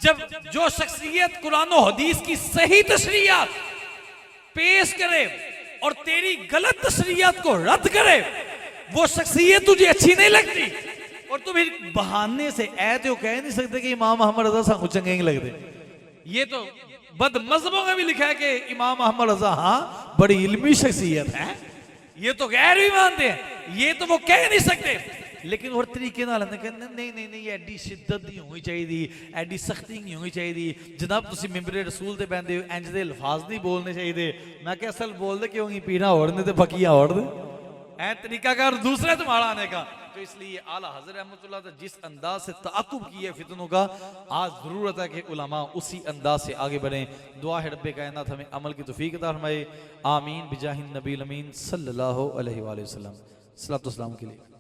जब जो शख्सियत कुरान और हदीस की सही तशरीयात पेश करे और तेरी गलत तशरीयात को रद्द करे, वो शख्सियत तुझे अच्छी नहीं लगती और तुम बहाने से तो कह नहीं सकते कि इमाम अहमद रजा सानू चंगे नहीं लगते। ये तो बद मजहबों में भी लिखा है कि इमाम अहमद रजा हाँ बड़ी इल्मी शख्सियत है, ये तो गैर भी मानते हैं, ये तो वो कह नहीं सकते। लेकिन और तरीके नाल नहीं नहीं नहीं एडी शिद्दत नहीं होनी चाहिए, एडी सख्ती नहीं होनी चाहिए। जनाब तुसी मिंबरे रसूल ते बहंदे हो, इंज दे अल्फाज नहीं बोलने चाहिए। मैं क्या असल बोलते क्यों नहीं, पीना होड़ ने ते फकियां होड़ दे, ऐ तरीका कार दूसरा तुम्हारा आने का। तो इसलिए आला हज़रत रहमतुल्लाह तआला जिस अंदाज से ताक़ुब किए फितनों का, आज ज़रूरत है कि उलमा उसी अंदाज से आगे बढ़ें। दुआ है रब्बे कायनात हमें अमल की तौफीक अता फरमाए। आमीन बिजाहिन नबी अमीन सल्लल्लाहु अलैहि वसल्लम। सलातो सलाम के लिए